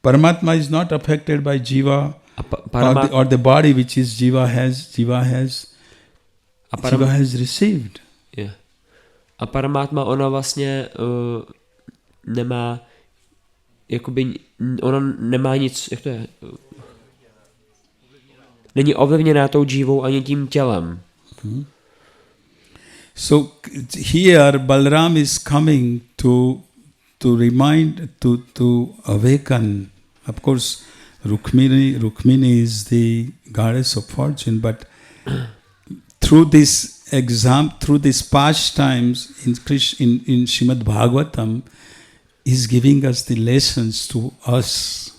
Paramatma is not affected by Jiva or the body which is Jiva has received. Yeah. A Paramatma, ona vlastně nemá jakoby, ona nemá nic, jak to je? Není ovlivněná tou Jivou ani tím tělem. So here Balram is coming to remind, to awaken. Of course, Rukmini is the goddess of fortune, but through this pastimes in Srimad Bhagavatam, is giving us the lessons to us.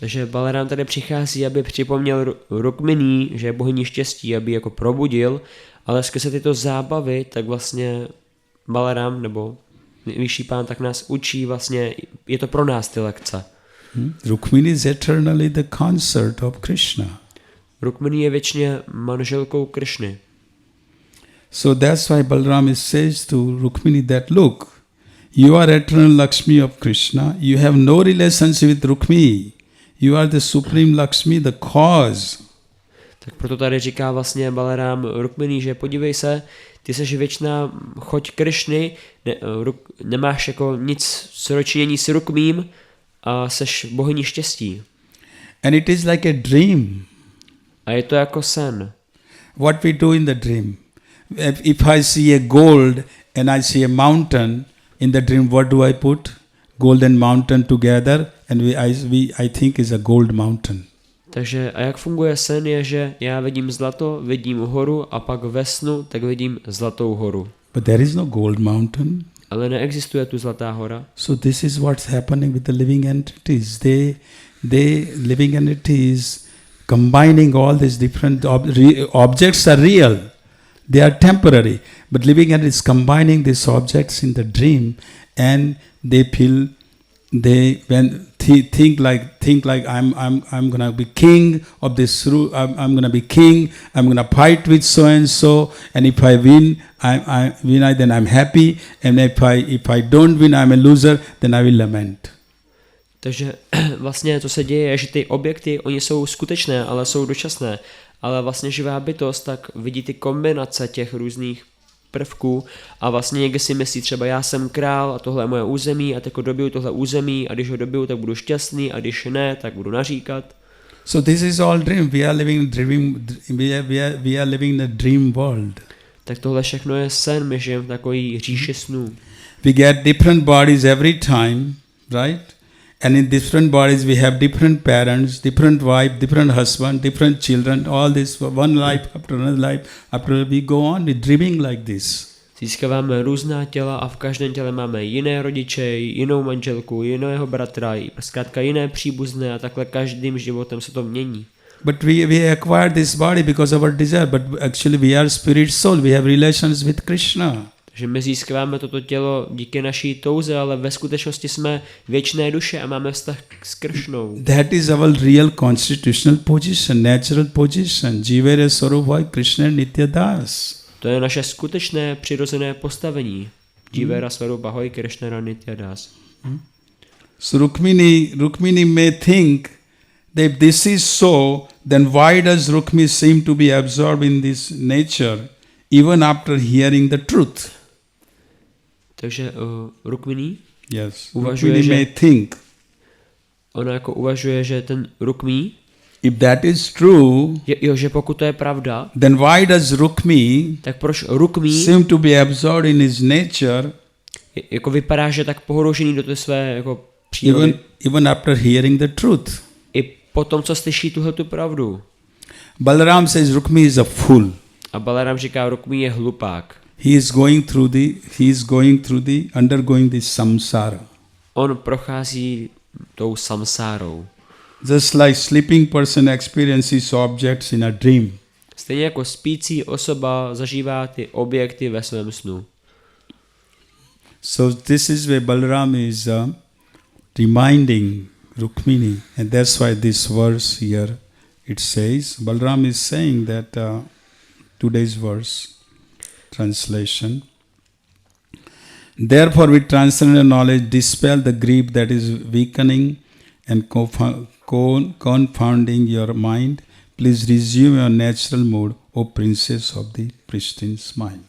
Takže Balaram tady přichází, aby připomněl Rukmini, že je bohyní štěstí, aby jako probudil, ale skrze tyto zábavy, tak vlastně Balaram nebo vyšší pán tak nás učí, vlastně je to pro nás ty lekce. Rukmini is eternally the consort of Krishna. Rukmini je věčně manželkou Krishny. So that's why Balaram says to Rukmini that look, you are eternal Lakshmi of Krishna, you have no relationship with Rukmini. You are the supreme Lakshmi, the cause. Tak proto tady říká vlastně Balaram Rukmini, že podívej se, ty jsi věčná choť Krishny, nemáš jako nic sročinění s Rukmím a seš bohyní štěstí. And it is like a dream. A je to jako sen. What we do in the dream. If I see a gold and I see a mountain, in the dream what do I put? Gold and mountain together and I think is a gold mountain. Takže a jak funguje sen je, že já vidím zlato, vidím horu a pak ve snu tak vidím zlatou horu. But there is no gold mountain. Ale neexistuje tu zlatá hora. So this is what's happening with the living entities. They living entities combining all these different objects are real. They are temporary. But living entities combining these objects in the dream and they feel think like I'm gonna be king of this. I'm gonna be king. I'm gonna fight with so and if I win, I win. Then I'm happy. And if I don't win, I'm a loser. Then I will lament. Takže vlastně co se děje, je, že ty objekty, oni jsou skutečné, ale jsou dočasné. Ale vlastně živá bytost tak vidí ty kombinace těch různých prvků a vlastně někdy si myslí třeba já jsem král a tohle je moje území a teď dobiju tohle území a když ho dobiju, tak budu šťastný a když ne, tak budu naříkat. So this is all dream. We are living in a dream world. Tak tohle všechno je sen, my žijeme v takový říši snů. We get different bodies every time, right? And in different bodies we have different parents, different wife, different husband, different children, all this one life after another life, after we go on with dreaming like this. Získáváme různá těla a v každém těle máme jiné rodiče, jinou manželku, jiného bratra, zkrátka jiné příbuzné a takhle každým životem se to mění. But we acquired this body because of our desire, but actually we are spirit soul, we have relations with Krishna. Že my získáváme toto tělo díky naší touze, ale ve skutečnosti jsme věčné duše a máme vztah s Kršnou. That is our real constitutional position, natural position. Jivere Sarubhai Krishna Nitya Das. To je naše skutečné přirozené postavení. Jivera Sarubhai Krishna Nitya Das. So Rukmini may think that if this is so, then why does Rukmini seem to be absorbed in this nature even after hearing the truth? Takže Rukmini uvažuje, Rukmini may think. Ona jako uvažuje, že ten Rukmini, if that is true, že pokud to je pravda, then why does Rukmini, tak proč Rukmini seem to be absorbed in his nature, jako vypadá, že tak pohroužený do té své jako přírody, even after hearing the truth. I po tom, co slyší tuhletu pravdu. Balaram says Rukmini is a fool. A Balaram říká, Rukmini je hlupák. He is undergoing the samsara. On prochází tou samsárou. Just like sleeping person experiences objects in a dream. Stejně jako spící osoba zažívá ty objekty ve svém snu. So this is where Balaram is reminding Rukmini. And that's why this verse here, it says, Balram is saying that today's verse, translation, therefore with transcendental knowledge dispel the grief that is weakening and confounding your mind. Please resume your natural mood, O princess of the pristine smile.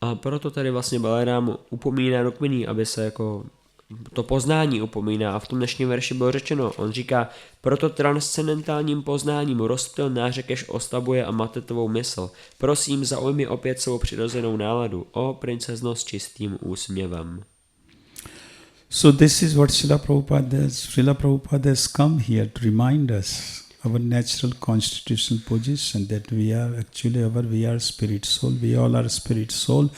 A proto tady vlastně Balarám upomíná Rukmini, aby se jako to poznání upomíná. A v tom dnešním verši bylo řečeno, on říká, proto transcendentálním poznáním rozptyl nářekeš oslabuje a mate tvou mysl. Prosím, zaujmi opět svou přirozenou náladu, o princezno s čistým úsměvem. So this is what Srila Prabhupada does. Srila Prabhupada has come here to remind us our natural constitutional position, that we are actually we are spirit soul. We all are spirit soul.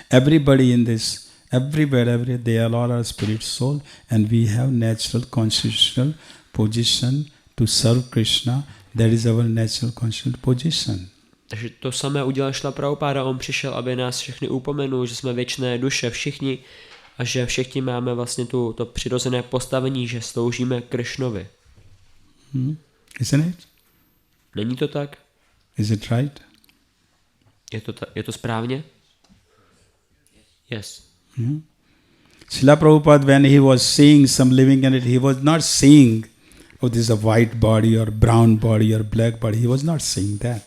Everybody in this, everywhere, they all are spirit soul, and we have natural constitutional position to serve Krishna. That is our natural constitutional position. Takže to samé udělal Srila Prabhupada, on přišel, aby nás všechny upomenul, že jsme věčné duše všichni a že všichni máme vlastně to přirozené postavení, že sloužíme Krishnovi. Isn't it? Není to tak? Is it right? Je to správně? Yes. Srila Prabhupada, when he was seeing some living in it, he was not seeing, oh, this is a white body or brown body or black body. He was not seeing that.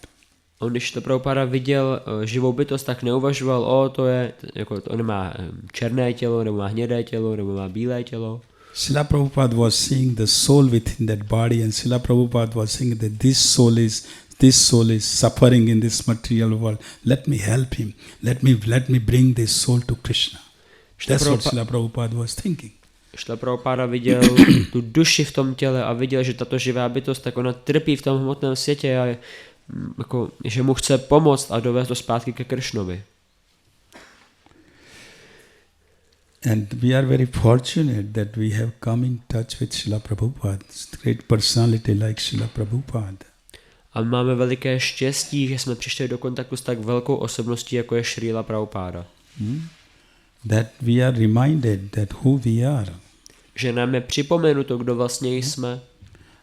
On, když to Prabhupada viděl živou bytost, tak neuvažoval, to je, jako on má černé tělo, nebo má hnědé tělo, nebo má bílé tělo. Srila Prabhupada was seeing the soul within that body, and Srila Prabhupada was saying that this soul is suffering in this material world. Let me help him. Let me bring this soul to Krishna. That's what Srila Prabhupada was thinking. Srila Prabhupada viděl tu duši v tom těle a viděl, že tato živá bytost, tak ona trpí v tom hmotném světě a jako, že mu chce pomoct a dovést to zpátky ke Krishnovi. And we are very fortunate that we have come in touch with Srila Prabhupada, great personality like Srila Prabhupada. A máme veliké štěstí, že jsme přišli do kontaktu s tak velkou osobností, jako je Srila Prabhupada. That we are reminded that who we are. Že nám je připomenuto, kdo vlastně jsme.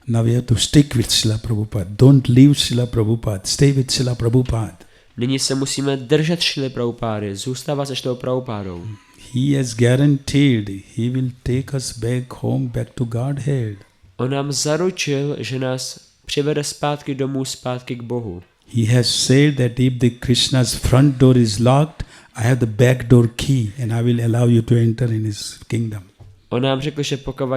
Now we have to stick with Srila Prabhupada. Don't leave Srila Prabhupada. Stay with Srila Prabhupada. Nyní se musíme držet Srily Prabhupády, zůstávat se Srilou Prabhupádou. He has guaranteed he will take us back home, back to Godhead. On nám zaručil, že nás přivede zpátky domů, zpátky k Bohu. He has said that if the Krishna's front door is locked, I have the back door key and I will allow you to enter in his kingdom. On nám řekl, že pokud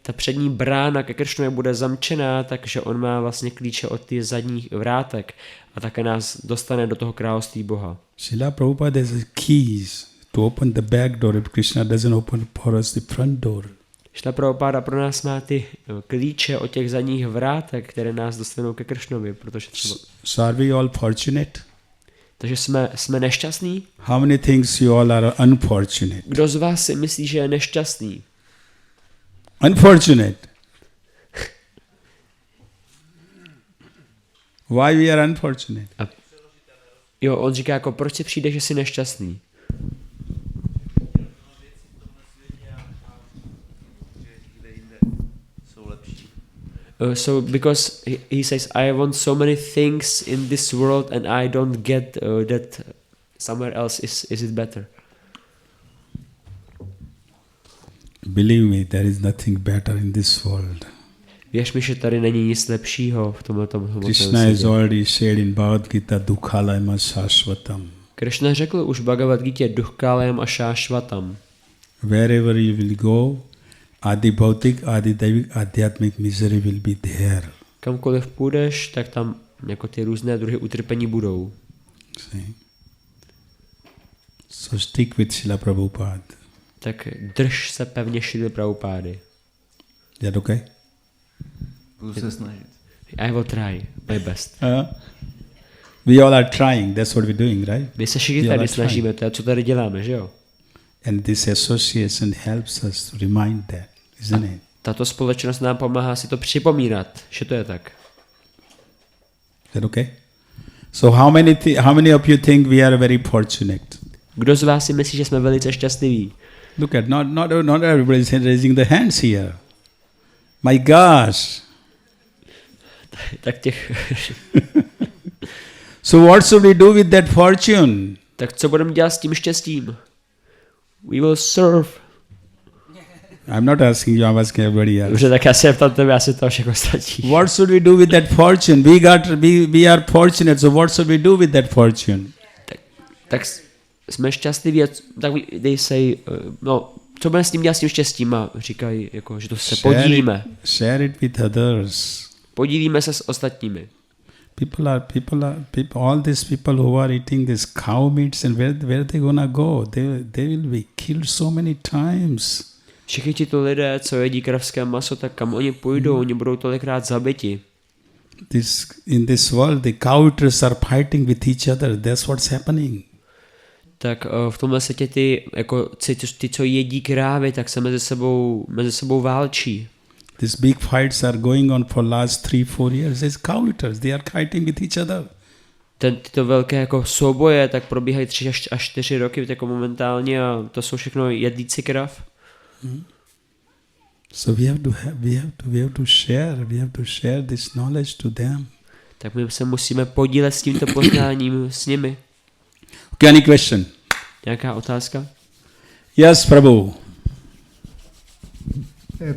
ta přední brána ke Kršnovi bude zamčená, takže on má vlastně klíče od těch zadních vrátek a také nás dostane do toho království Boha. Srila Prabhupada has keys to open the back door if Krishna doesn't open for us the front door. Srila Prabhupada pro nás má ty klíče od těch zadních vrátek, které nás dostanou ke Kršnovi, protože třeba... So are we all fortunate? Takže jsme nešťastní? How many things you all are unfortunate? Kdo z vás si myslí, že je nešťastný? Unfortunate. Why we are unfortunate? Jo, on říká jako, proč si přijde, že jsi nešťastný? So because he says, I want so many things in this world and I don't get that somewhere else is it better. Believe me, there is nothing better in this world. Věř mi, že tady není nic lepšího v tomto Krishna has already said in Bhagavad Gita, Dukhalayam Shashvatam. Krishna řekl už v Bhagavad Gita, Dukhalayam Shashvatam. Wherever you will go, Adi Bhautik, Adi Daivik, Adhyatmik misery will be there. Kamkoliv půjdeš, tak tam jako ty různé druhy utrpení budou. See? So stick with Srila Prabhupada. Tak drž se pevně Srily Prabhupády. Is that okay? Budu se snažit. I will try my best. We all are trying, that's what we're doing, right? My se všichni tady snažíme, to je, co tady děláme, že jo? And this association helps us to remind that, isn't it? Tato společnost nám pomáhá si to připomínat, že to je tak. Is that okay? So how many of you think we are very fortunate? Kdo z vás si myslí, že jsme velice šťastliví? Look at not everybody is raising the hands here. My gosh. Tak těch... So what should we do with that fortune? Tak co budeme dělat s tím štěstím? We will serve. I'm not asking you, I'm asking everybody else. Dobře, tak já se ptám tebe, asi to všechno stačí. What should we do with that fortune? We are fortunate, so what should we do with that fortune? Tak jsme šťastliví, tak they say, no, co budeme s tím dělat s tím štěstím? A říkají, jako, že to se podílíme. Share it with others. Podílíme se s ostatními. All these people who are eating this cow meats and where they gonna go? They will be killed so many times. Všichni tito lidé, co jedí kravské maso, tak kam oni půjdou, oni budou tolikrát zabiti. In this world, the cow eaters are fighting with each other. That's what's happening. Tak v tomhle světě ty, co jedí krávy, tak se mezi sebou válčí. These big fights are going on for last 3-4 years. These cow eaters, they are fighting with each other. Tyto velké jako souboje tak probíhají 3 až 4 roky jako momentálně a to jsou všechno jedlíci krav. So we have to share this knowledge to them. Tak my se musíme podílet s tímto poznáním s nimi. Okay, any question? Nějaká otázka? Yes, Prabhu.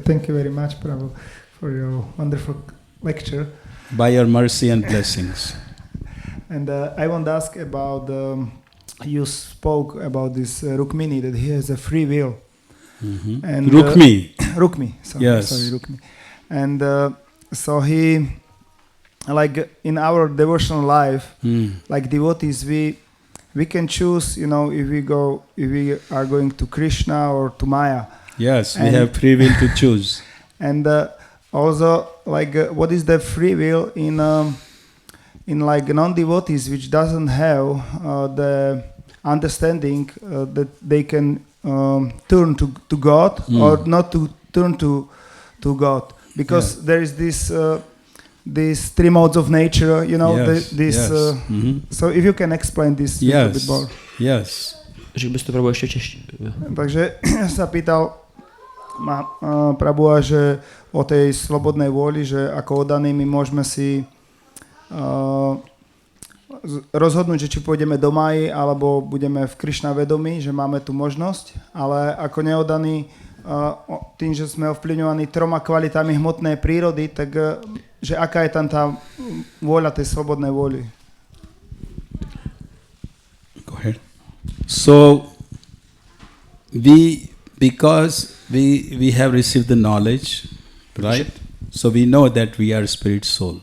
Thank you very much, Prabhu, for your wonderful lecture. By your mercy and blessings. And I want to ask about, you spoke about this Rukmini, that he has a free will. Mm-hmm. And Rukmi. Sorry, Rukmi. And so he, like in our devotional life, like devotees, we can choose, you know, if we are going to Krishna or to Maya. Yes, we have free will to choose. And also, like, what is the free will in like non-devotees, which doesn't have the understanding that they can turn to God or not to turn to God, because there is this these 3 modes of nature, you know. So if you can explain this a little bit more. Yes. Řekl bys to Prabhu ještě češće. Takže sa pýtal Prabhu, že o tej slobodnej vôli, že ako oddaní my môžeme si rozhodnúť, že či pôjdeme do Máji, alebo budeme v Krišna vedomí, že máme tu možnosť, ale ako neoddaní tým, že sme ovplyvňovaní 3 kvalitami hmotnej prírody, tak že aká je tam tá vôľa tej slobodnej vôly? Go ahead. So because we have received the knowledge, right? So we know that we are spirit soul.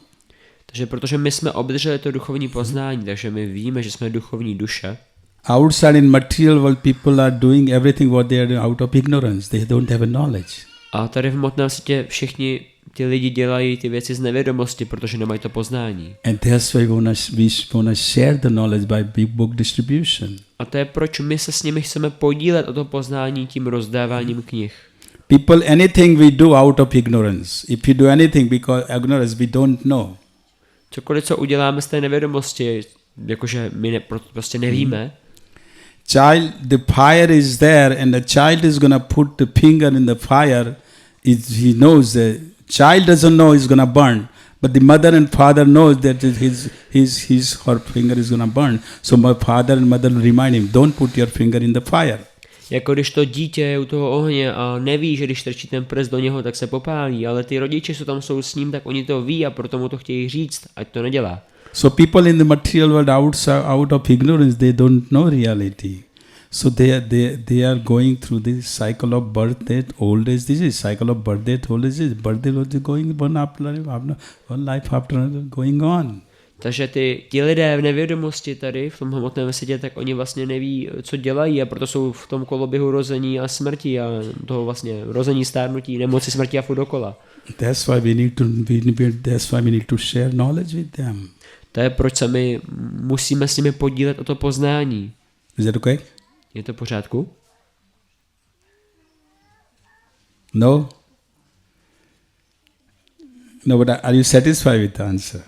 Takže protože my jsme obdrželi to duchovní poznání, takže my víme, že jsme duchovní duše. Outside in material world, people are doing everything what they are doing out of ignorance. They don't have a knowledge. A tady v hmotném světě všichni ty lidi dělají ty věci z nevědomosti, protože nemají to poznání. And that's why we wanna share the knowledge by book distribution. A to je proč my se s nimi chceme podílet o to poznání tím rozdáváním knih. People, anything we do out of ignorance. If we do anything because ignorance, we don't know. Cokoliv, co uděláme z té nevědomosti, jakože my prostě nevíme. The fire is there and the child is going to put the finger in the fire. He knows the child doesn't know he's going to burn, but the mother and father knows that her finger is going to burn. So my father and mother remind him, don't put your finger in the fire. Jako když to dítě je u toho ohně a neví, že když strčí ten prst do něho, tak se popálí, ale ty rodiče, co tam jsou s ním, tak oni to ví a proto mu to chtějí říct, ať to nedělá. So people in the material world out of ignorance, they don't know reality. So they are going through this cycle of birth, death, old age. This is cycle of birth, death, old age. Birth, death, is going one life after another going on. Takže ti lidé v nevědomosti tady, v tom hmotném světě, tak oni vlastně neví, co dělají a proto jsou v tom koloběhu rození a smrti a toho vlastně rození, stárnutí, nemoci, smrti a furt dokola. That's why we need to share knowledge with them. To je proč se my musíme s nimi podílet o to poznání. Is that okay? Je to v pořádku? No? No, but are you satisfied with the answer?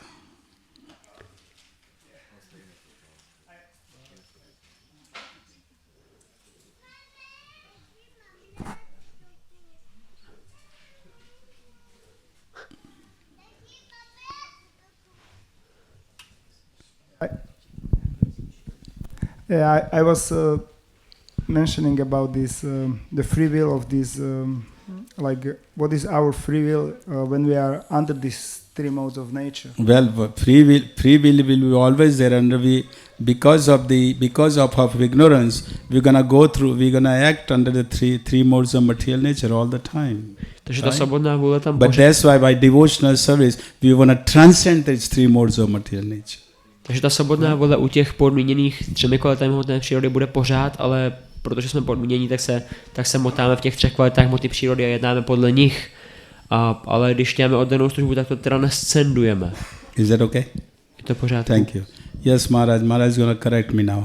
Yeah, I was mentioning about this, the free will of this, like what is our free will when we are under these three modes of nature? Well, free will will be always there, and because of our ignorance, we're gonna act under the three modes of material nature all the time. Takže ta svobodná vůle tam But that's why by devotional service we wanna transcend these three modes of material nature. Takže ta svobodná vůle u těch podmíněných třemi kvalitami hmotné přírody bude pořád, ale protože jsme podmínění, tak se motáme v těch třech kvalitách hmoty přírody a jednáme podle nich. Ale když děláme oddanou službu, tak to transcendujeme. Is that okay? Je to pořádku? Thank you. Yes, Maharaj is going to correct me now.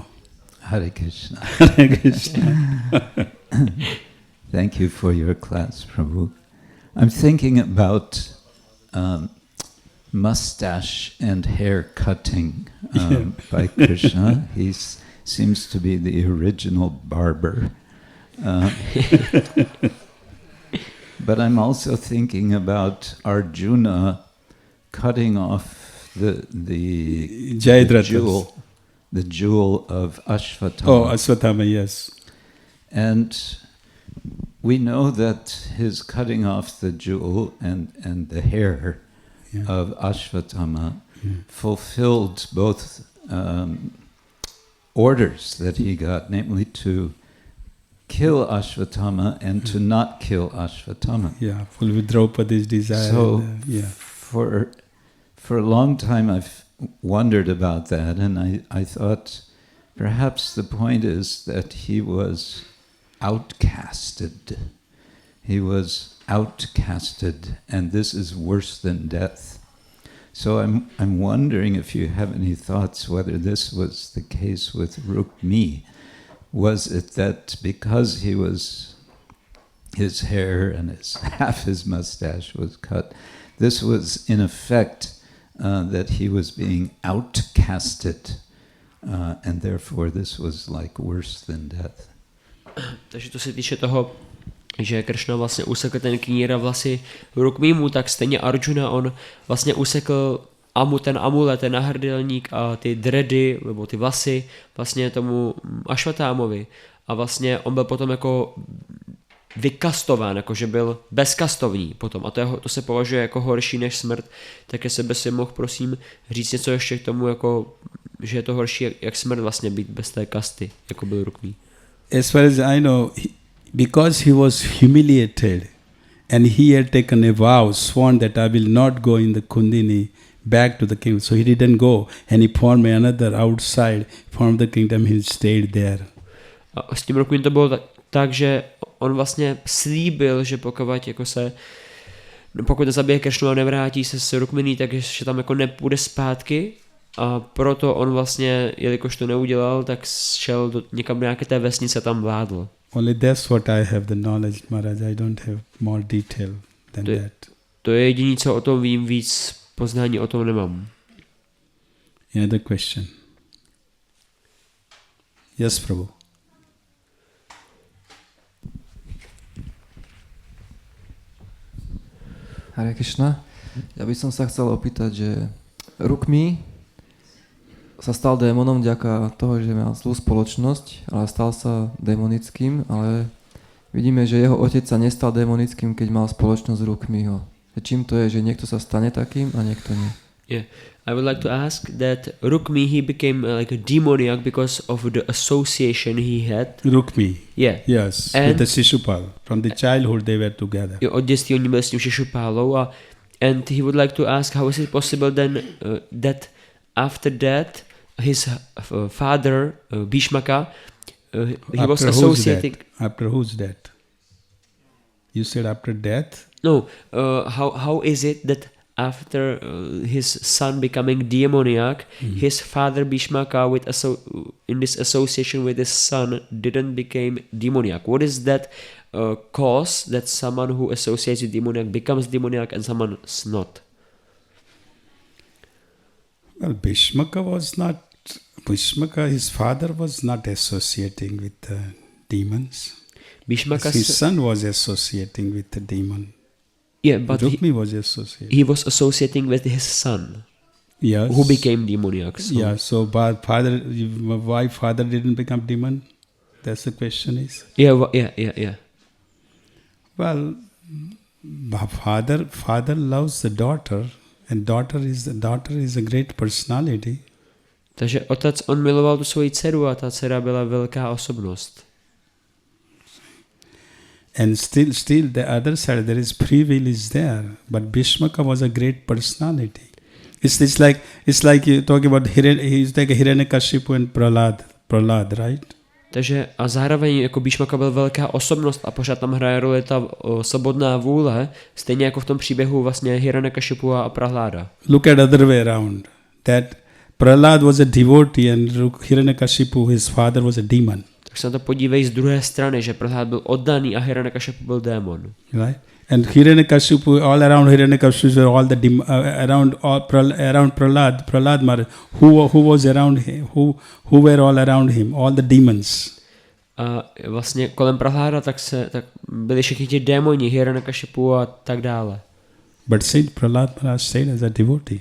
Hare Krishna. Hare Krishna. Thank you for your class, Prabhu. I'm thinking about mustache and hair cutting by Krishna. He seems to be the original barber. But I'm also thinking about Arjuna cutting off the jewel of Ashvatthama. Oh, Ashvatthama, yes. And we know that his cutting off the jewel and the hair of Ashvatthama fulfilled both orders that he got, namely to kill Ashvatthama and to not kill Ashvatthama. Yeah, fulfill Draupadi's desire. So for a long time I've wondered about that, and I thought perhaps the point is that he was outcasted. He was outcasted, and this is worse than death. So I'm wondering if you have any thoughts whether this was the case with Rukmi. Was it that because his hair and half his mustache was cut, this was in effect that he was being outcasted, and therefore this was like worse than death? Takže to se týče toho, že Kršna vlastně usekl ten kníra vlasy Rukmímu, tak stejně Arjuna, on vlastně usekl ten amulet, ten nahrdelník a ty dready, nebo ty vlasy vlastně tomu Ashvattámovi. A vlastně on byl potom jako vykastován, jakože byl bezkastovní potom. A to se považuje jako horší než smrt. Tak jestli by si mohl, prosím, říct něco ještě k tomu, jako, že je to horší jak smrt vlastně být bez té kasty, jako byl Rukmí. As far as I know, because he was humiliated and he had taken a vow, sworn that I will not go in the Kundini back to the kingdom. So he didn't go, and he formed another outside, formed the kingdom, he stayed there. A s tím Rukmím to bylo tak, že on vlastně slíbil, že pokud nezabije Kršnu a nevrátí se s Rukminí, takže tam jako nepůjde zpátky. A proto on vlastně, jelikož to neudělal, tak šel někam do nějaké té vesnice, tam vládl. Only that's what I have the knowledge, Maharaj. I don't have more detail than that. To je jediné, co o tom vím, víc poznání o tom nemám. Another question. Yes, Prabhu. Hare Krishna. Ja by som sa chcel opýtať, že Rukmi sa stal démonom vďaka toho, že mal zlú spoločnosť, ale stal sa démonickým, ale vidíme, že jeho otec sa nestal démonickým, keď mal spoločnosť s Rukmiho. Čím to je, že niekto sa stane takým a niekto nie? Yeah, I would like to ask that Rukmi, he became like a demoniac because of the association he had. Rukmi. Yeah. Yes, with the Shishupal. From the childhood they were together. Od dětství oni byli s tím Shishupálou and he would like to ask how is it possible then that after that his father Bhishmaka he was associating. After whose death? You said after death? No, how is it that after his son becoming demoniac, his father Bhishmaka in this association with his son didn't become demoniac? What is that cause that someone who associates with demoniac becomes demoniac and someone is not? Well, Bhishmaka, his father was not associating with the demons. His son was associating with the demon. Yeah, but Rukmi was associating. He was associating with his son. Yes. who became demoniacs. Yeah, so why father didn't become demon? That's the question is. Yeah. Well, father loves the daughter, and daughter is a great personality. Takže otec, on miloval tu svoji dceru a ta dcera byla velká osobnost. And still the other side, there is free will is there, but Bhishmaka was a great personality. It's like you talk about he's like a Hiranyakashipu and Prahlad, right? Takže a zároveň jako Bhishmaka byl velká osobnost a pořád tam hraje roli ta svobodná vůle, stejně jako v tom příběhu vlastně Hiranyakashipu a Prahláda. Look at other way around. That Prahlad was a devotee and Hiranyakashipu, his father, was a demon. Tak se na to podívej z druhé strany, že Prahlád byl oddaný a Hiranyakashipu byl démon. Right? And Hiranyakashipu, all around Hiranyakashipu were all the around Prahlad Maharaj. Who was around him? Who were all around him? All the demons. A vlastně kolem Prahláda tak byli všichni ti démoni, Hiranyakashipu a tak dále. But Saint Prahlad Maharaj stayed as a devotee.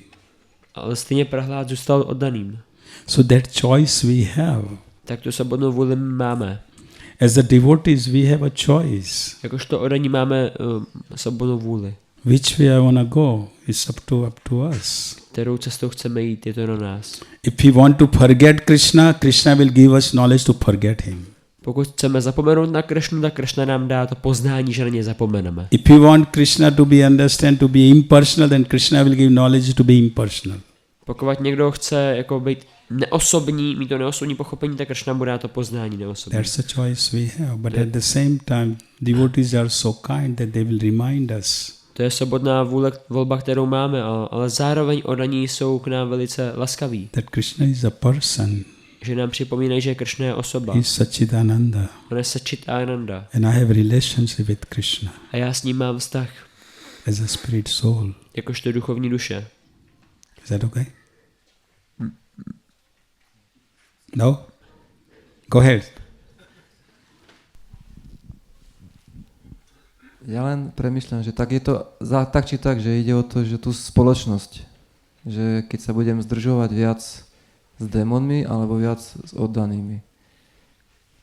Ale stejně Prahlád zůstal oddaným. So that choice we have. Tak tu svobodnou vůli máme. As the devotees, we have a choice. Jakožto oddaní máme svobodnou vůli. Which way I want to go is up to us. Kterou cestou chceme jít, je to na nás. If we want to forget Krishna, Krishna will give us knowledge to forget him. Pokud chceme zapomenout na Krishnu, tak Krishna nám dá to poznání, že na ně zapomeneme. If we want Krishna to be understand, to be impersonal, then Krishna will give knowledge to be impersonal. Pokud někdo chce jako být neosobní, mít to neosobní pochopení, tak Krishna mu dá to poznání neosobní. That's the choice we have. But at the same time, devotees are so kind that they will remind us. To je svobodná volba, kterou máme, ale zároveň oddaní jsou k nám velice laskaví. That Krishna is a person. Že nám připomínají, že Krishna je osoba. He is Satchidananda. On je Satchidananda. And I have relationship with Krishna. A já s ním mám vztah. As a spirit soul. Jakožto duchovní duše. Is that okay? No? Go ahead. Ja len premyšľam, že tak je to tak či tak, že ide o to, že tú spoločnosť, že keď sa budem zdržovať viac s démonmi alebo viac s oddanými.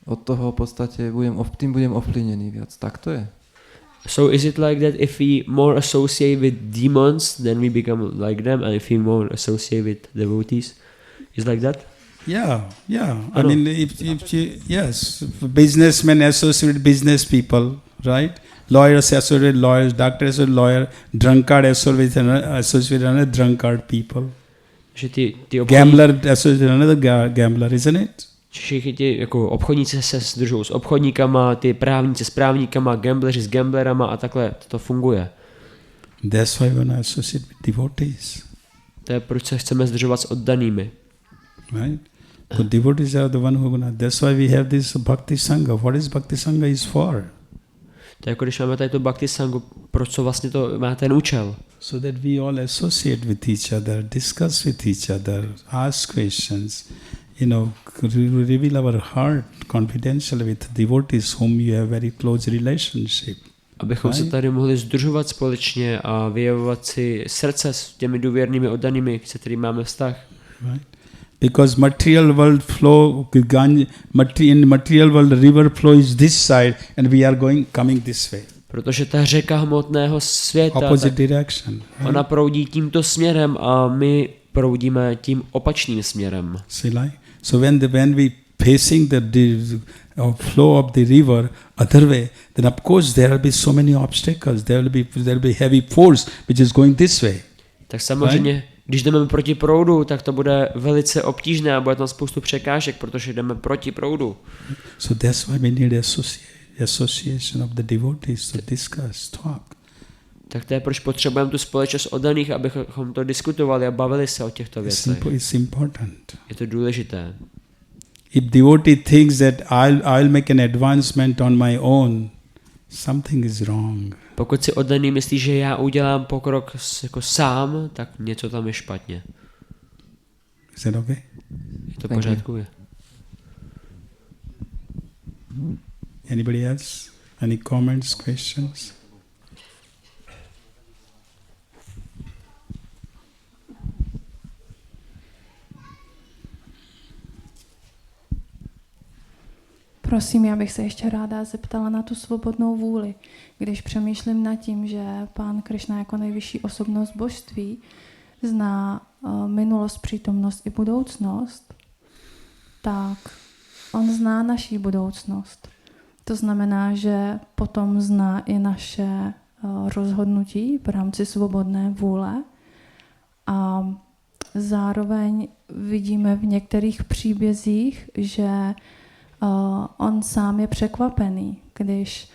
Od toho v podstate tým budem ovplyvnený viac. Tak to je. So is it like that if we more associate with demons, then we become like them, and if we more associate with devotees, is like that? Yeah. I mean, if yes, businessmen associate with business people, right? Lawyers associate with lawyers, doctors associate with lawyer, drunkard associate with another drunkard people. Že ty gambler associate with another gambler, isn't it? Všichni ti jako obchodníci se sdružují s obchodníkama, ty právníci s právníkama, gambleři s gamblerama a takhle to funguje. That's why we want to associate with devotees. To je proč se chceme združovat s oddanými. Right? The devotees are the one who gonna. That's why we have this Bhakti Sangha. What is Bhakti Sangha is for? To je jako když máme tady to Bhakti Sangha, proč vlastně to má ten účel? So that we all associate with each other, discuss with each other, ask questions, reveal our heart confidentially with devotees whom you have very close relationship. Abychom se tady mohli združovat společně a vyjevovat si srdce s těmi důvěrnými oddanými, se kterými máme vztah. Right? Because material world flow, in material world river flow is this side and we are coming this way. Protože ta řeka hmotného světa, opposite direction. Right? Ona proudí tímto směrem a my proudíme tím opačným směrem. So when we facing the flow of the river other way, then of course there will be so many obstacles. There will be heavy force which is going this way. Tak samozřejmě, right? Když jdeme proti proudu, tak to bude velice obtížné a bude tam spoustu překážek, protože jdeme proti proudu. So that's why we need association of the devotees to discuss, talk. Tak to je proč potřebujeme tu společnost oddaných, abychom to diskutovali a bavili se o těchto věcech. It's important. Je to důležité. If devotee thinks that I'll make an advancement on my own, something is wrong. Pokud si oddaný myslí, že já udělám pokrok jako sám, tak něco tam je špatně. Is that okay? Je to v pořádku? Anybody else? Any comments, questions? Prosím, já bych se ještě ráda zeptala na tu svobodnou vůli. Když přemýšlím nad tím, že Pán Krišna jako nejvyšší osobnost božství zná minulost, přítomnost i budoucnost, tak on zná naší budoucnost. To znamená, že potom zná i naše rozhodnutí v rámci svobodné vůle a zároveň vidíme v některých příbězích, že on sám je překvapený. Když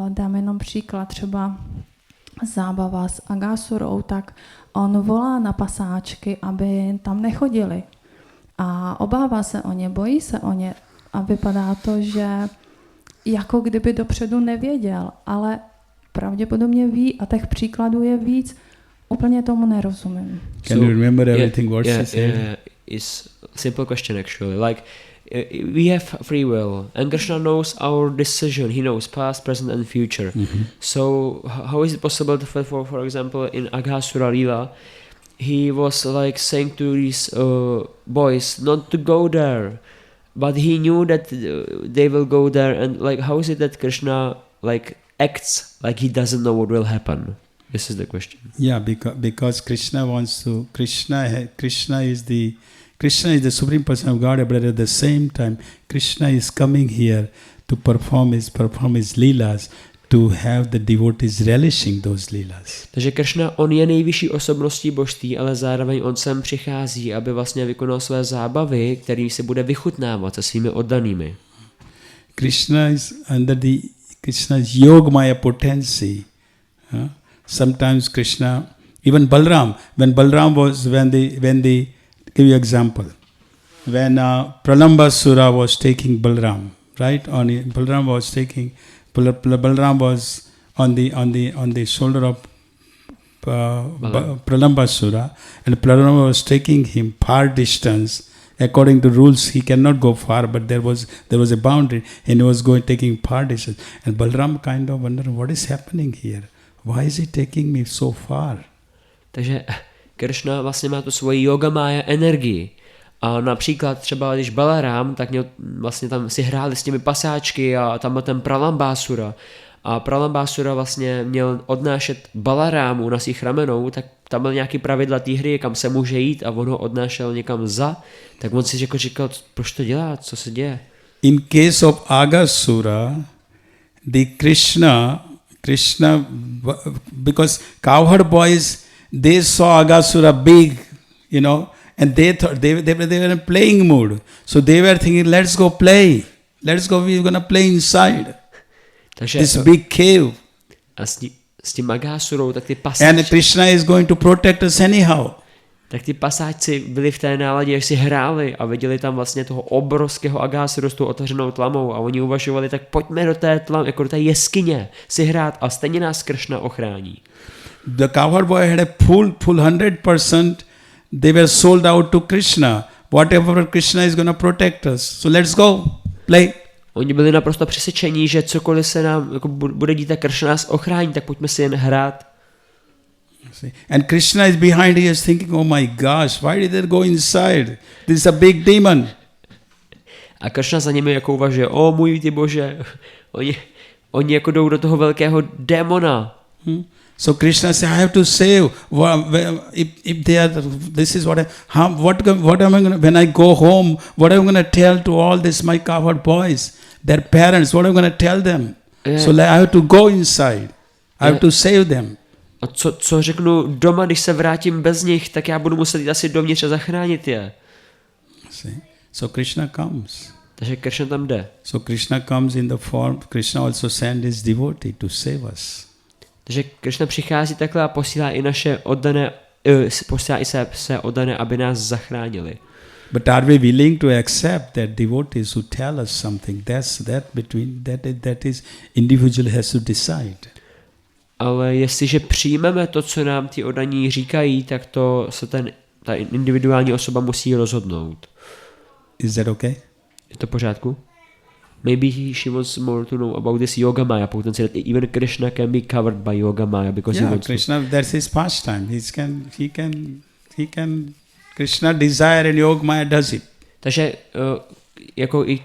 dám jenom příklad, třeba zábava s Agásurou, tak on volá na pasáčky, aby tam nechodili. A obává se o ně, bojí se o ně. A vypadá to, že jako kdyby dopředu nevěděl, ale pravděpodobně ví a těch příkladů je víc. Úplně tomu nerozumím. Can you remember everything what she said? It's a simple question actually. Like we have free will, and Krishna knows our decision. He knows past, present, and future. So how is it possible to, for example, in Aghasura Lila, he was like saying to these boys not to go there, but he knew that they will go there, and like how is it that Krishna like acts like he doesn't know what will happen? This is the question. Yeah, because Krishna wants to. Krishna is the Supreme Person of God, but at the same time, Krishna is coming here to perform his leelas, to have the devotees relishing those leelas. Takže Krishna, on je nejvyšší osobností božství, ale zároveň on sem přichází, aby vlastně vykonal své zábavy, který se bude vychutnávat se svými oddanými. Krishna is Krishna's Yogamaya potency. Sometimes Krishna, even Balram, when they give you example, when Pralambasura was taking Balram, right? Balram was on the shoulder of Pralambasura, and Pralambasura was taking him far distance. According to rules, he cannot go far, but there was a boundary, and he was taking far distance. And Balram kind of wondered, what is happening here? Why is he taking me so far? Takže Krishna vlastně má tu svoji yogamaya energii. A například třeba, když Balarám, tak měl, vlastně tam si hráli s těmi pasáčky a tam byl ten Pralambásura. A Pralambásura vlastně měl odnášet Balarámu na svých ramenou, tak tam byl nějaký pravidla té hry, kam se může jít a on ho odnášel někam za. Tak on si říkal, proč to dělá, co se děje? In case of Aghasura, the Krishna, because cowherd boys, they saw Aghasura big, and they thought they were in playing mood. So they were thinking, let's go play. We're going to play inside. Takže, this big cave. A s tím Aghasurou, tak ty pasáčci... And Krishna is going to protect us anyhow. Tak ty pasáčci byli v té náladě, až si hráli a viděli tam vlastně toho obrovského Aghasuru s tou otevřenou tlamou a oni uvažovali, tak pojďme do té do té jeskyně si hrát a stejně nás Krishna ochrání. The cowherd boy had a full 100%. They were sold out to Krishna. Whatever Krishna is going to protect us. So let's go play. Oni byli naprosto přesvědčení, že cokoliv se nám bude dít, tak Krishna nás ochrání, tak pojďme si jen hrát. And Krishna is behind, he is thinking, oh my gosh, why did they go inside? This is a big demon. A Krishna za nimi jako uvažuje, můj ty bože, oni jako jdou do toho velkého démona. So Krishna said, I have to save. If they are, this is what am I going to, when I go home, what am I going to tell to all this my cowherd boys, their parents, what am I going to tell them? So I have to go inside. I have to save them. A co řeknu doma, když se vrátím bez nich, tak já budu muset jít asi dovnitř a zachránit je. So Krishna comes. Takže Krishna tam jde. So Krishna comes in the form, Krishna also sent his devotee to save us. Takže Krishna přichází takhle a posílá i naše oddané, posílá i se oddané, aby nás zachránili. But are we willing to accept that devotees who tell us something? That is individual has to decide. Ale jestliže přijmeme to, co nám ty oddaní říkají, tak to se ta individuální osoba musí rozhodnout. Is that okay? Je to v pořádku? Maybe she wants more to know about this Yogamaya potency, that even Krishna can be covered by Yogamaya because he wants Krishna, that's his pastime. Krishna desire and Yogamaya does it. Takže jako i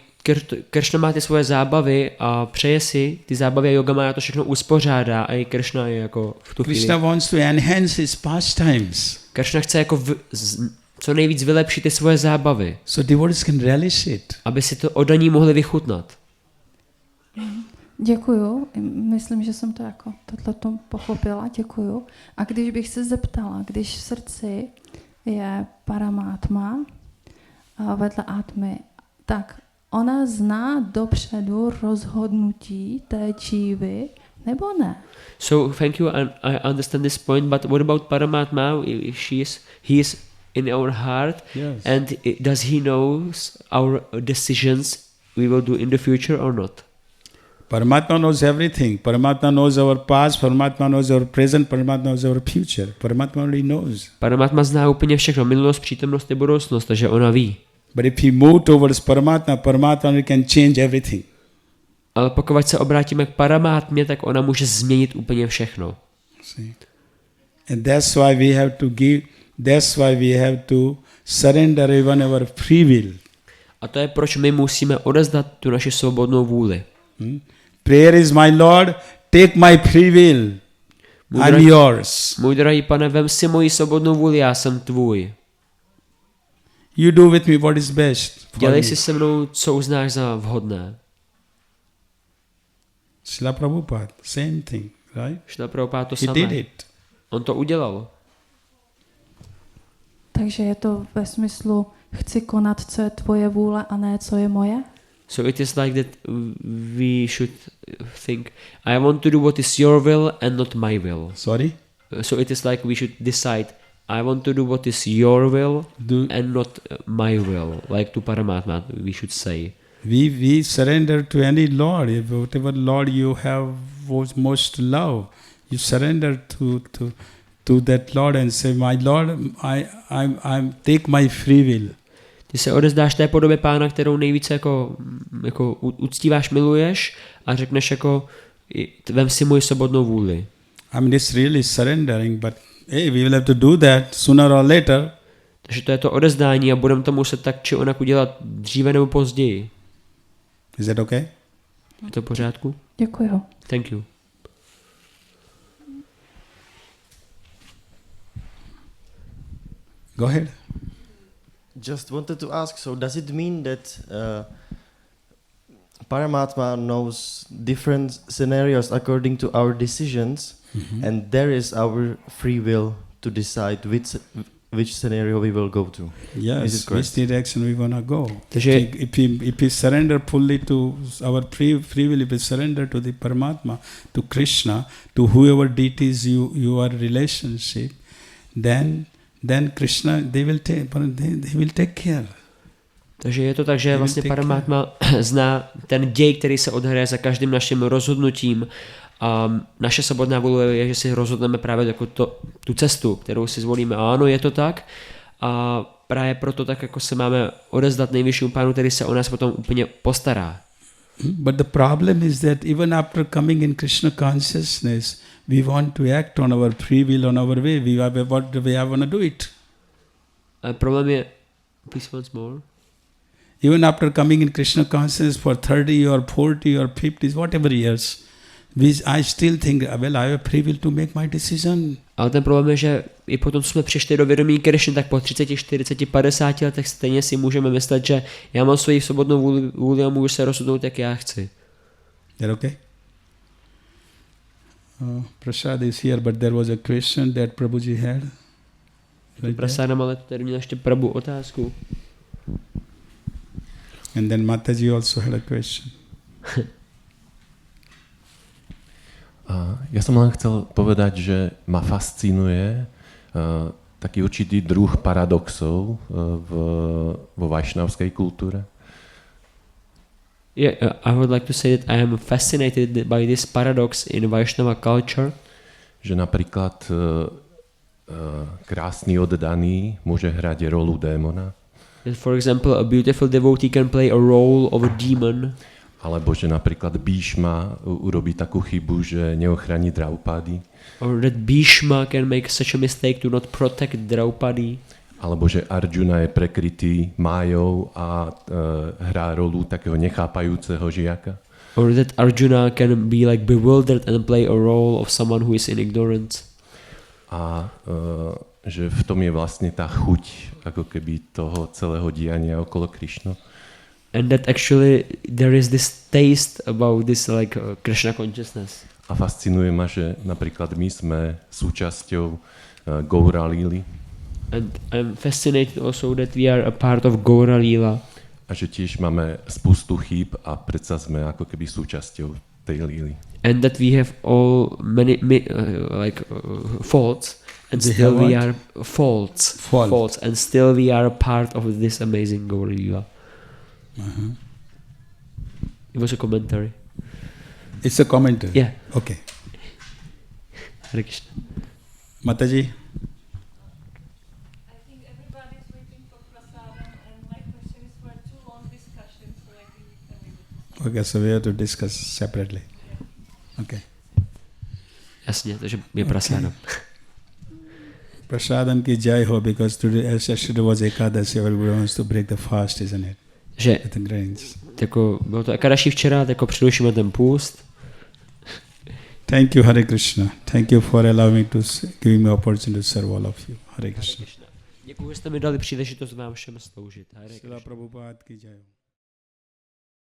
Kršna má ty svoje zábavy a přeje si ty zábavy a Yogamaya to všechno uspořádá a i Kršna je jako v tu chvíli. Krishna wants to enhance his pastimes. Kršna chce jako co nejvíc vylepšit ty svoje zábavy. So devotees can relish it. Aby si to oddaní mohli vychutnat. Děkuju. Myslím, že jsem to jako tohleto pochopila. Děkuju. A když bych se zeptala, když v srdci je Paramátma vedle Atmy, tak ona zná dopředu rozhodnutí té jívy, nebo ne? So thank you, I understand this point, but what about Paramatma? He is in our heart, Yes. and does he knows our decisions we will do in the future or not? Paramatma knows everything. Paramatma knows our past, Paramatma knows our present, Paramatma knows our future. Paramatma already knows. Paramatma zná úplně všechno, minulost, přítomnost i budoucnost, takže ona ví. But if he move towards Paramatma, Paramatma can change everything. Ale pokud se obrátíme k Paramátmě, tak ona může změnit úplně všechno. See? And that's why we have to give, that's why we have to surrender even our free will. A to je proč my musíme odevzdat tu naši svobodnou vůli. Prayer is my Lord, take my free will. I'm yours. Můj drahý Pane, vem si moji svobodnou vůli, já jsem tvůj. You do with me what is best. Dělej si se mnou, co uznáš za vhodné. Srila Prabhupada, same thing, right? Šla Prabhupada to He samé. did it. On to udělal. Takže je to ve smyslu, chci konat, co je tvoje vůle a ne, co je moje? So it is like that we should think, I want to do what is your will and not my will. Sorry? So it is like we should decide, I want to do what is your will and not my will. Like to Paramatma, we should say. We surrender to any Lord, whatever Lord you have was most love. You surrender to that Lord and say, my Lord, I'm take my free will. Ty se odezdáš té podobě Pána, kterou nejvíce jako uctíváš, miluješ a řekneš jako, vem si moji svobodnou vůli. I mean, it's really surrendering, but hey, we will have to do that sooner or later. Takže to je to odezdání a budeme to muset tak či onak udělat dříve nebo později. Is that okay? Je to v pořádku? Děkuju. Thank you. Go ahead. Just wanted to ask, so does it mean that Paramatma knows different scenarios according to our decisions, and there is our free will to decide which scenario we will go to? Yes, which direction we want to go. Takže If we surrender fully to our free will, if we surrender to the Paramatma, to Krishna, to whoever deities you are relationship, then Krishna, they will take care. Takže je to tak, že vlastně Paramatma zná ten děj, který se odhraje za každým naším rozhodnutím a naše svobodná vůle je, že si rozhodneme právě jako tu cestu, kterou si zvolíme. A ano, je to tak a právě proto tak jako se máme odezdat nejvyššímu Pánu, který se o nás potom úplně postará. But the problem is that even after coming in Krishna consciousness, we want to act on our free will, on our way. We want to do it. Problém je, please once more. Even after coming in Krishna consciousness for 30 or 40 or 50, whatever years, I still think, well, I have free will to make my decision. Ale ten problém je, že i potom, co jsme přišli do vědomí Krishny, tak po 30, 40, 50 letech stejně si můžeme myslet, že já mám svoji svobodnou vůli a můžu se rozhodnout, jak já chci. Is that okay? Prasad is here, but there was a question that Prabhuji had. Prasádam, ale tady měl ještě Prabhu otázku. And then Mataji also had a question. Ja som len chcel povedať, že ma fascinuje taký určitý druh paradoxov vo vajšnavskej kultúre. Yeah, I would like to say that I am fascinated by this paradox in Vaishnava culture. Že napríklad krásny oddaný môže hrať rolu démona. That for example, a beautiful devotee can play a role of a demon. Alebo že napríklad Bhishma urobí takú chybu, že neochrání Draupadi. Or that Bhishma can make such a mistake to not protect Draupadi. alebo že Arjuna je prekrytý májou a hrá rolu takého nechápajúceho žiaka. Or that Arjuna can be like bewildered and play a role of someone who is in ignorance. A že v tom je vlastne tá chuť ako keby toho celého diania okolo Krišnu. And that actually there is this taste about this like Krishna consciousness. A fascinuje ma, že napríklad my sme súčasťou Gaura Líly. And I'm fascinated also that we are a part of Gaura Lila. A že tiež máme spustu chýb a predsa sme ako keby súčasťou tej líly. And that we have all many faults, and We still have we what? are faults, and still we are a part of this amazing Gaura Lila. Uh-huh. It was a commentary. It's a commentary. Yeah. Okay. Hare Krishna. Mataji. I think everybody is waiting for prasadam, and my question is for too long discussion, so I think we can leave it. Okay, so we have to discuss separately. Okay. Jasně, takže je prasadam. Prasadam ki jai ho, because today yesterday was Ekadashi, everybody wants to break the fast, isn't it? Že With the grains. jako, bylo to Ekadaši včera, tak jako přerušíme ten půst. Thank you, Hare Krishna. Thank you for allowing to giving me opportunity to serve all of you. Hare Krishna. Děkuji, že jste mi dali příležitost vám všem sloužit. Hare Srila Krishna. Prabhupada ki jai ho.